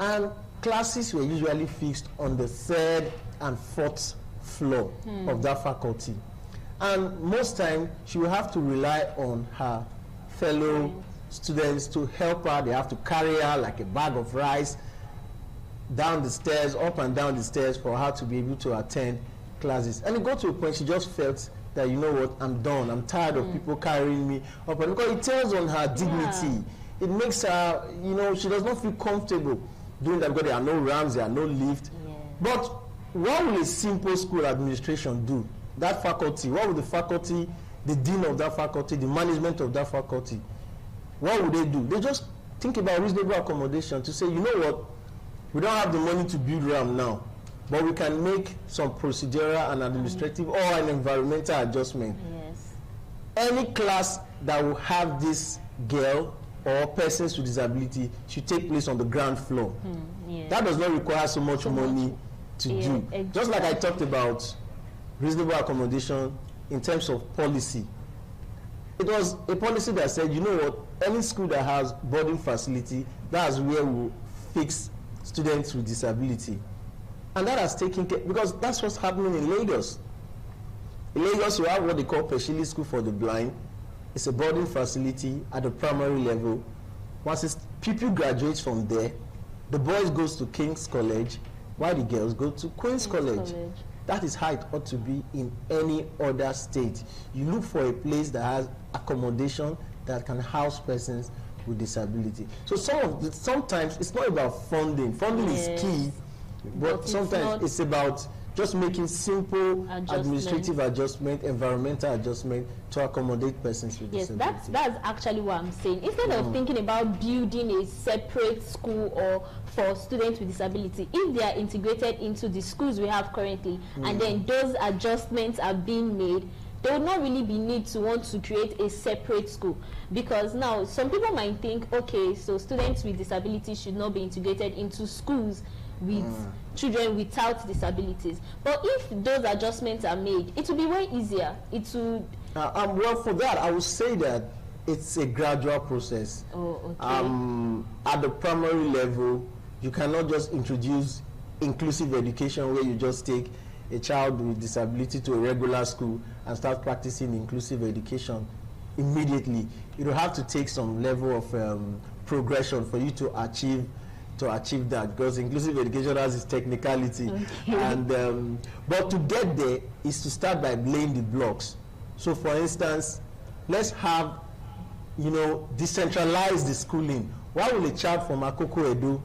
and classes were usually fixed on the 3rd and 4th floor of that faculty. And most time, she will have to rely on her fellow students to help her. They have to carry her like a bag of rice down the stairs, up and down the stairs for her to be able to attend classes. And it got to a point she just felt that, you know what, I'm done. I'm tired of people carrying me up. And because it tells on her dignity. It makes her, she does not feel comfortable doing that because there are no ramps, there are no lifts. But what will a simple school administration do? That faculty, what will the faculty, the dean of that faculty, the management of that faculty, what would they do? They just think about reasonable accommodation to say, you know what, we don't have the money to build RAM now, but we can make some procedural and administrative or an environmental adjustment. Yes. Any class that will have this girl or persons with disability should take place on the ground floor. Yes. That does not require so much money to do. Exactly. Just like I talked about reasonable accommodation in terms of policy. It was a policy that said, you know what, any school that has boarding facility, that's where we'll fix students with disability. And that has taken care, because that's what's happening in Lagos. In Lagos, you have what they call Peshili School for the Blind. It's a boarding facility at the primary level. Once a pupil graduates from there, the boys goes to King's College, while the girls go to Queen's College. That is how it ought to be in any other state. You look for a place that has accommodation that can house persons with disability. So sometimes it's not about funding. Funding is key, but sometimes it's about just making simple administrative adjustment, environmental adjustment to accommodate persons with disability. Yes, that's actually what I'm saying. Instead of thinking about building a separate school or for students with disability, if they are integrated into the schools we have currently, and then those adjustments are being made, there would not really be need to want to create a separate school. Because now some people might think, okay, so students with disabilities should not be integrated into schools with children without disabilities. But if those adjustments are made, it will be way easier. It will. Well, for that, I would say that it's a gradual process. Oh, okay. At the primary level, you cannot just introduce inclusive education where you just take a child with disability to a regular school and start practicing inclusive education immediately. It will have to take some level of progression for you to achieve that, because inclusive education has its technicality. And but to get there is to start by laying the blocks. So for instance, let's have, decentralize the schooling. Why will a child from Akoko Edo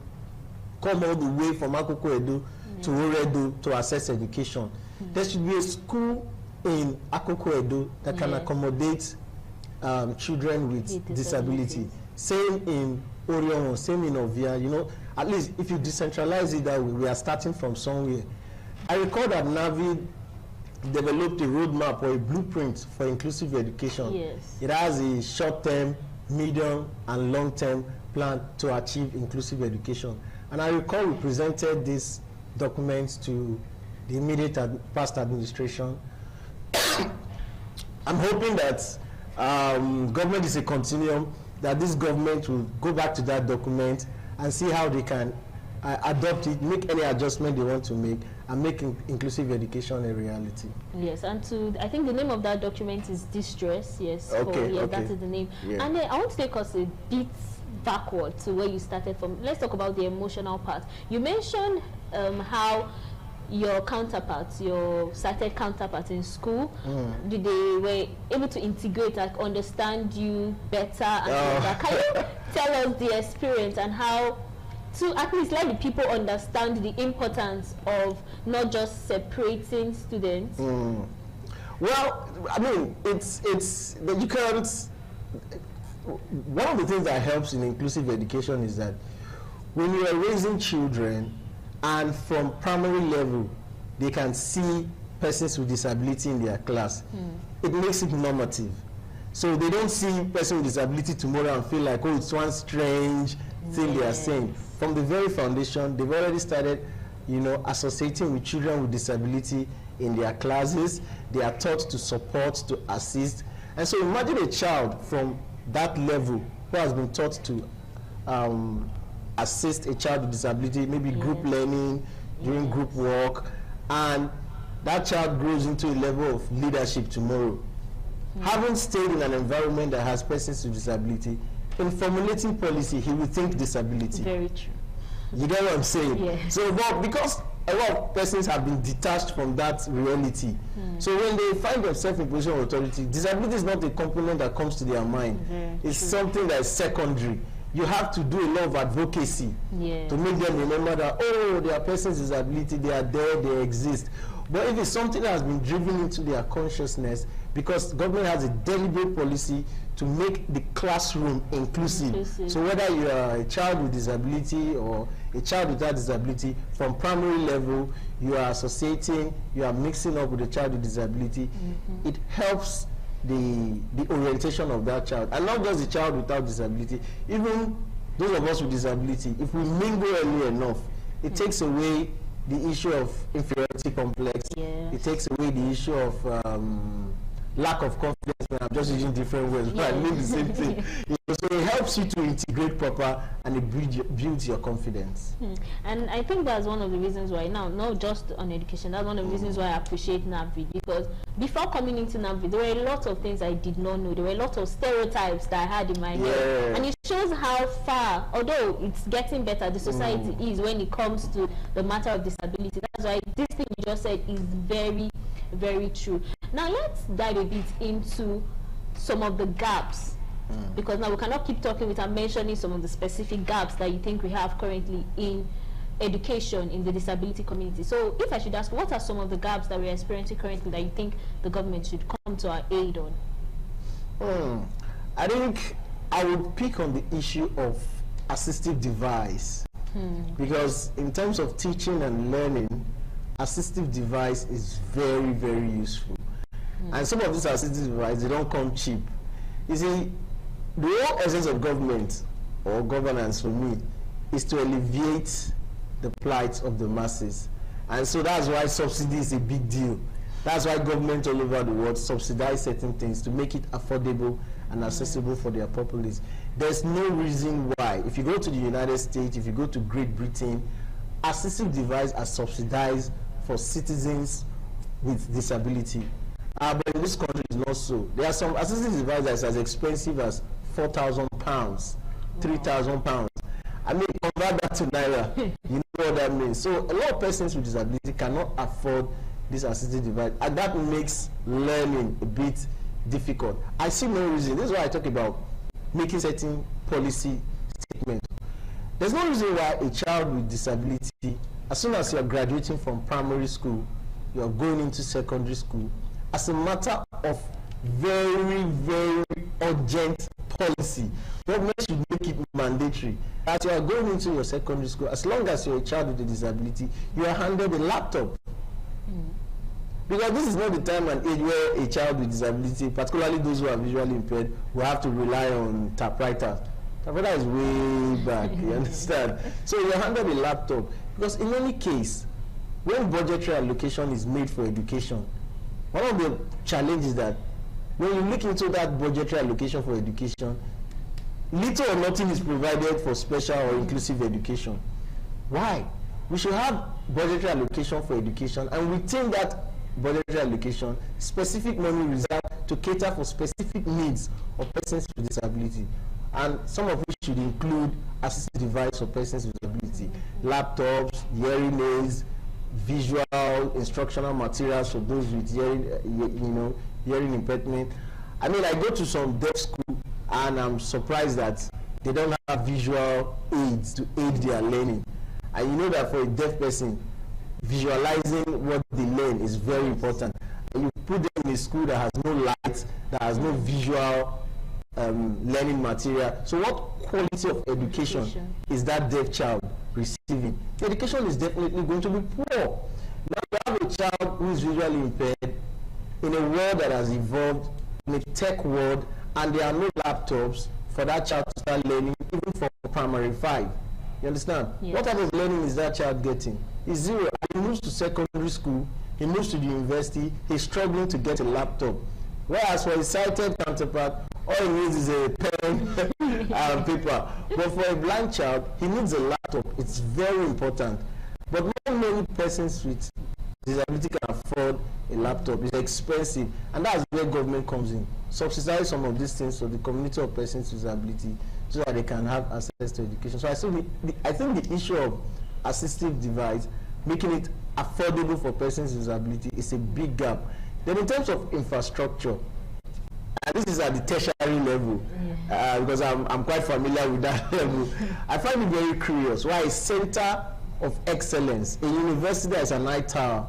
come all the way from Akoko Edo to Oredo to access education? There should be a school in Akoko Edo that can accommodate children with disability. Same in Orion, same in Ovia. At least if you decentralize it that way, we are starting from somewhere. I recall that NAVID developed a roadmap or a blueprint for inclusive education. Yes. It has a short-term, medium, and long-term plan to achieve inclusive education. And I recall we presented this document to the immediate past administration. I'm hoping that government is a continuum, that this government will go back to that document and see how they can adopt it, make any adjustment they want to make, and make inclusive education a reality. Yes, and I think the name of that document is Distress. Yes, okay, that is the name. Yeah. And then I want to take us a bit backward to where you started from. Let's talk about the emotional part. You mentioned how your counterparts, your cited counterparts in school, they were able to integrate, like understand you better and all that. Can you tell us the experience and how to at least let the people understand the importance of not just separating students? Well, I mean, it's you can't. One of the things that helps in inclusive education is that when you are raising children, and from primary level, they can see persons with disability in their class. It makes it normative. So they don't see person with disability tomorrow and feel like, oh, it's one strange thing they are saying. From the very foundation, they've already started, associating with children with disability in their classes. They are taught to support, to assist. And so imagine a child from that level who has been taught to assist a child with disability, maybe group learning, doing group work, and that child grows into a level of leadership tomorrow. Having stayed in an environment that has persons with disability, in formulating policy, he will think disability. Very true. You get what I'm saying? Yeah. So, but because a lot of persons have been detached from that reality, so when they find themselves in position of authority, disability is not a component that comes to their mind. It's something that is secondary. You have to do a lot of advocacy to make them remember that, oh, there are persons with disability, they are there, they exist. But if it's something that has been driven into their consciousness, because government has a deliberate policy to make the classroom inclusive. So whether you are a child with disability or a child without disability, from primary level, you are associating, you are mixing up with a child with disability, it helps the orientation of that child. And not just the child without disability, even those of us with disability, if we mingle early enough, it takes away the issue of inferiority complex. It takes away the issue of lack of confidence. I'm just using different words, but I mean the same thing. So it helps you to integrate proper, and it builds your confidence. And I think that's one of the reasons why now, not just on education, that's one of the reasons why I appreciate NAVID, because before coming into NAVID, there were a lot of things I did not know. There were a lot of stereotypes that I had in my head. And it shows how far, although it's getting better, the society is when it comes to the matter of disability. That's why this thing you just said is very, very true. Now let's dive a bit into some of the gaps, because now we cannot keep talking without mentioning some of the specific gaps that you think we have currently in education in the disability community. So if I should ask, what are some of the gaps that we're experiencing currently that you think the government should come to our aid on? I think I would pick on the issue of assistive device, because in terms of teaching and learning, assistive device is very, very useful. And some of these assistive devices, they don't come cheap. You see, the whole essence of government or governance for me is to alleviate the plight of the masses. And so that's why subsidy is a big deal. That's why government all over the world subsidize certain things to make it affordable and accessible for their populace. There's no reason why, if you go to the United States, if you go to Great Britain, assistive devices are subsidized for citizens with disability. But in this country, it's not so. There are some assistive devices as expensive as £4,000, £3,000. I mean, convert that to Naira, you know what that means. So a lot of persons with disability cannot afford this assistive device, and that makes learning a bit difficult. I see no reason. This is why I talk about making certain policy statements. There's no reason why a child with disability, as soon as you're graduating from primary school, you're going into secondary school, as a matter of very, very urgent policy, government should make it mandatory. As you are going into your secondary school, as long as you're a child with a disability, you are handed a laptop. Because this is not the time and age where a child with disability, particularly those who are visually impaired, will have to rely on typewriters. Typewriter is way back, you understand? So you're handed a laptop. Because in any case, when budgetary allocation is made for education, one of the challenges is that when you look into that budgetary allocation for education, little or nothing is provided for special or inclusive education. Why? We should have budgetary allocation for education, and within that budgetary allocation, specific money reserved to cater for specific needs of persons with disability, and some of which should include assistive device for persons with disability, laptops, hearing aids, visual instructional materials for those with hearing, hearing impairment. I mean, I go to some deaf school and I'm surprised that they don't have visual aids to aid their learning. And you know that for a deaf person, visualizing what they learn is very important. And you put them in a school that has no light, that has no visual learning material. So what quality of education is that deaf child receiving? The education is definitely going to be poor. Now you have a child who is visually impaired in a world that has evolved, in a tech world, and there are no laptops for that child to start learning even from primary 5. You understand? Yes. What type of learning is that child getting? It's zero. He moves to secondary school, he moves to the university, he's struggling to get a laptop. Whereas for his sighted counterpart, all he needs is a pen and paper. But for a blind child, he needs a laptop. It's very important. But not many persons with disability can afford a laptop. It's expensive. And that's where government comes in. Subsidize some of these things for the community of persons with disability so that they can have access to education. So I think the issue of assistive device, making it affordable for persons with disability, is a big gap. Then in terms of infrastructure, and this is at the tertiary level, because I'm quite familiar with that level, I find it very curious why a center of excellence, a university that is an eye tower,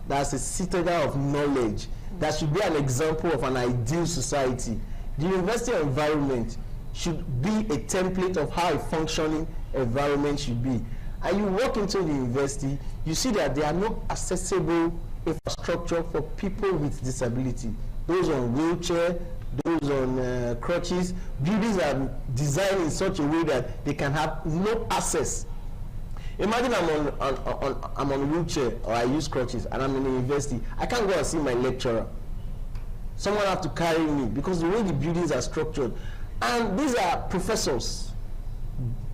that's a citadel of knowledge, that should be an example of an ideal society. The university environment should be a template of how a functioning environment should be. And you walk into the university, you see that there are no accessible infrastructure for people with disability. Those on wheelchair, those on crutches. Buildings are designed in such a way that they can have no access. Imagine I'm on a wheelchair, or I use crutches, and I'm in a university. I can't go and see my lecturer. Someone has to carry me because the way the buildings are structured. And these are professors,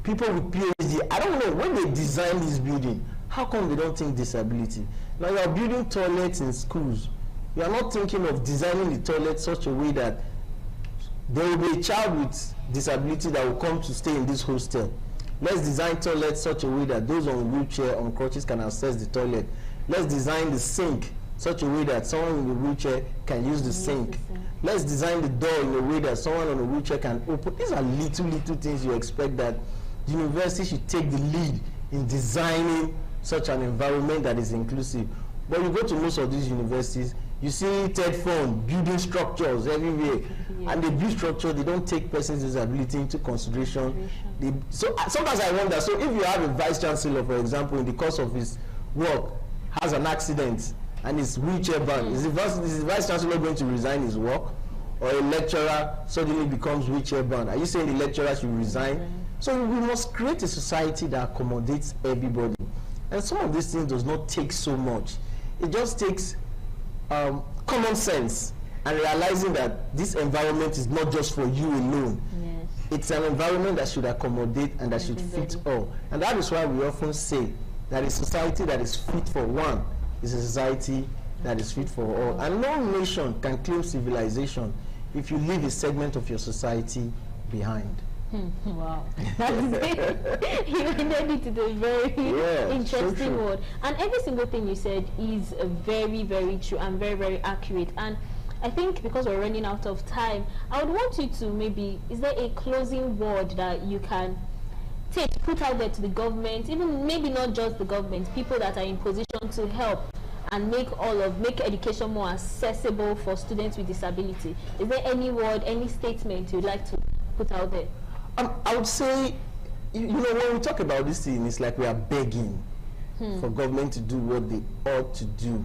people with PhD. I don't know, when they design this building, how come they don't think disability? Now you are building toilets in schools. You are not thinking of designing the toilet such a way that there will be a child with disability that will come to stay in this hostel. Let's design toilets such a way that those on wheelchair, on crutches can access the toilet. Let's design the sink such a way that someone in a wheelchair can use the sink. Let's design the door in a way that someone on a wheelchair can open. These are little things you expect that the university should take the lead in designing such an environment that is inclusive. But you go to most of these universities, you see TED Fund building structures everywhere, and they build structure, they don't take persons with disability into consideration. So sometimes I wonder, so if you have a vice chancellor, for example, in the course of his work, has an accident and is wheelchair bound, is the vice chancellor going to resign his work? Or a lecturer suddenly becomes wheelchair bound? Are you saying the lecturer should resign? So we must create a society that accommodates everybody. And some of these things does not take so much. It just takes common sense and realizing that this environment is not just for you alone. Yes. It's an environment that should accommodate and that should fit all. And that is why we often say that a society that is fit for one is a society that is fit for all. And no nation can claim civilization if you leave a segment of your society behind. Wow. That is you ended it to a very interesting word. And every single thing you said is very, very true and very, very accurate. And I think because we're running out of time, I would want you to maybe, is there a closing word that you can put out there to the government, even maybe not just the government, people that are in position to help and make education more accessible for students with disability? Is there any word, any statement you'd like to put out there? I would say, you know, when we talk about this thing, it's like we are begging for government to do what they ought to do.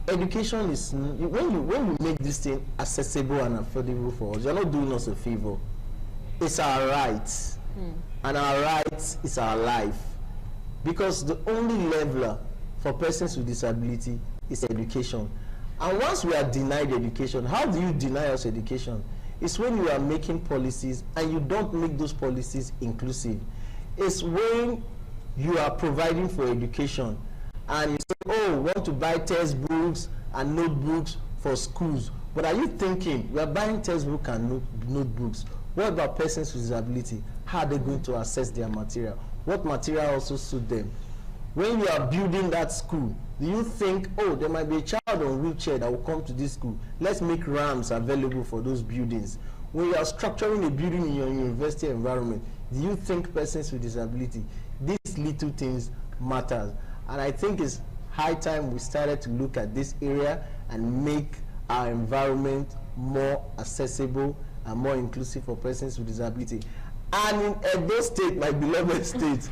Education is, when you make this thing accessible and affordable for us, you're not doing us a favor. It's our right, and our right is our life. Because the only leveler for persons with disability is education. And once we are denied education, how do you deny us education? It's when you are making policies and you don't make those policies inclusive. It's when you are providing for education and you say, oh, we want to buy textbooks and notebooks for schools. But are you thinking, we are buying textbooks and notebooks. What about persons with disability? How are they going to access their material? What material also suit them? When you are building that school, do you think, oh, there might be a child on wheelchair that will come to this school? Let's make ramps available for those buildings. When you are structuring a building in your university environment, do you think persons with disability? These little things matter. And I think it's high time we started to look at this area and make our environment more accessible and more inclusive for persons with disability. And in Edo State, my beloved state,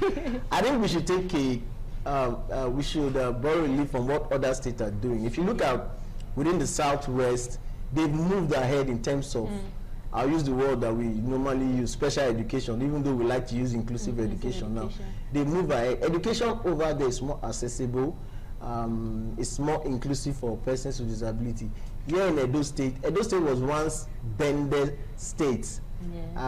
I think we should take borrow a leaf from what other states are doing. If you look at within the Southwest, they've moved ahead in terms of, I'll use the word that we normally use, special education, even though we like to use inclusive education now. They move ahead. Education over there is more accessible, it's more inclusive for persons with disability. Here in Edo State was once Bende State.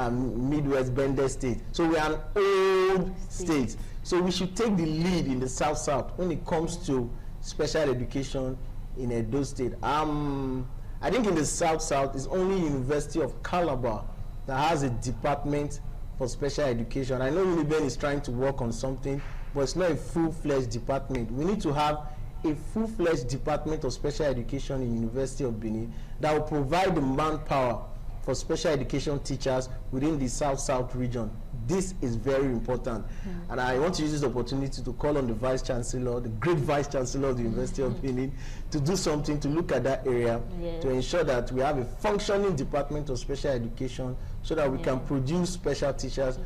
Midwest Bende State. So we are an old state. So we should take the lead in the South when it comes to special education in Edo State. I think in the South it's only University of Calabar that has a department for special education. I know Uniben is trying to work on something, but it's not a full-fledged department. We need to have a full-fledged department of special education in University of Benin that will provide the manpower for special education teachers within the South region. This is very important. And I want to use this opportunity to call on the Vice Chancellor, the great Vice Chancellor of the University of Benin, to do something to look at that area, to ensure that we have a functioning department of special education so that we can produce special teachers,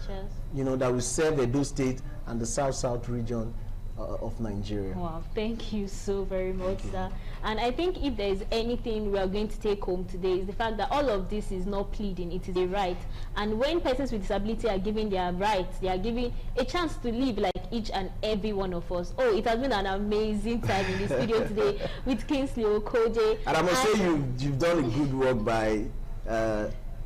you know, that will serve Edo State and the South region of Nigeria. Wow, thank you so very much, sir. And I think if there is anything we are going to take home today is the fact that all of this is not pleading, it is a right. And when persons with disability are given their rights, they are given a chance to live like each and every one of us. Oh, it has been an amazing time in the studio today with Kingsley Okoje. And I must say you've done a good work by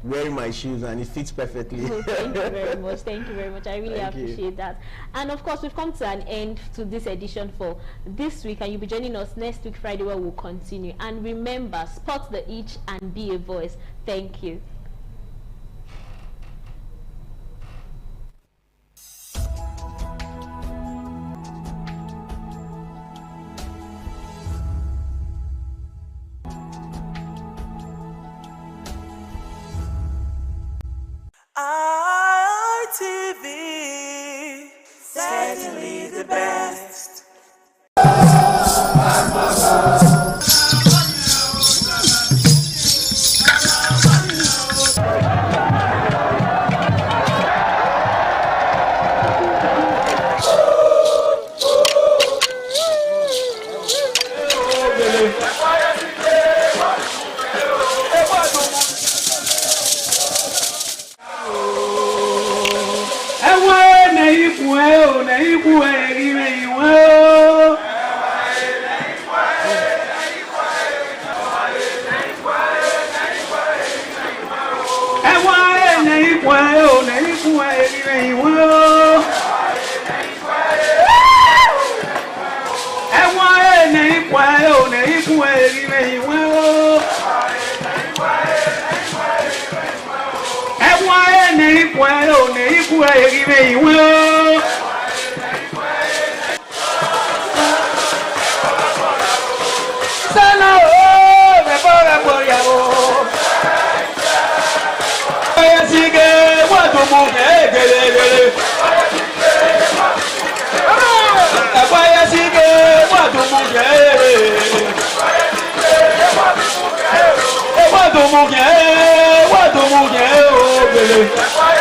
wearing my shoes, and it fits perfectly. Thank you very much. Thank you very much. I really appreciate that. And of course, we've come to an end to this edition for this week, and you'll be joining us next week, Friday, where we'll continue. And remember, spot the itch and be a voice. Thank you. RTV certainly the best. What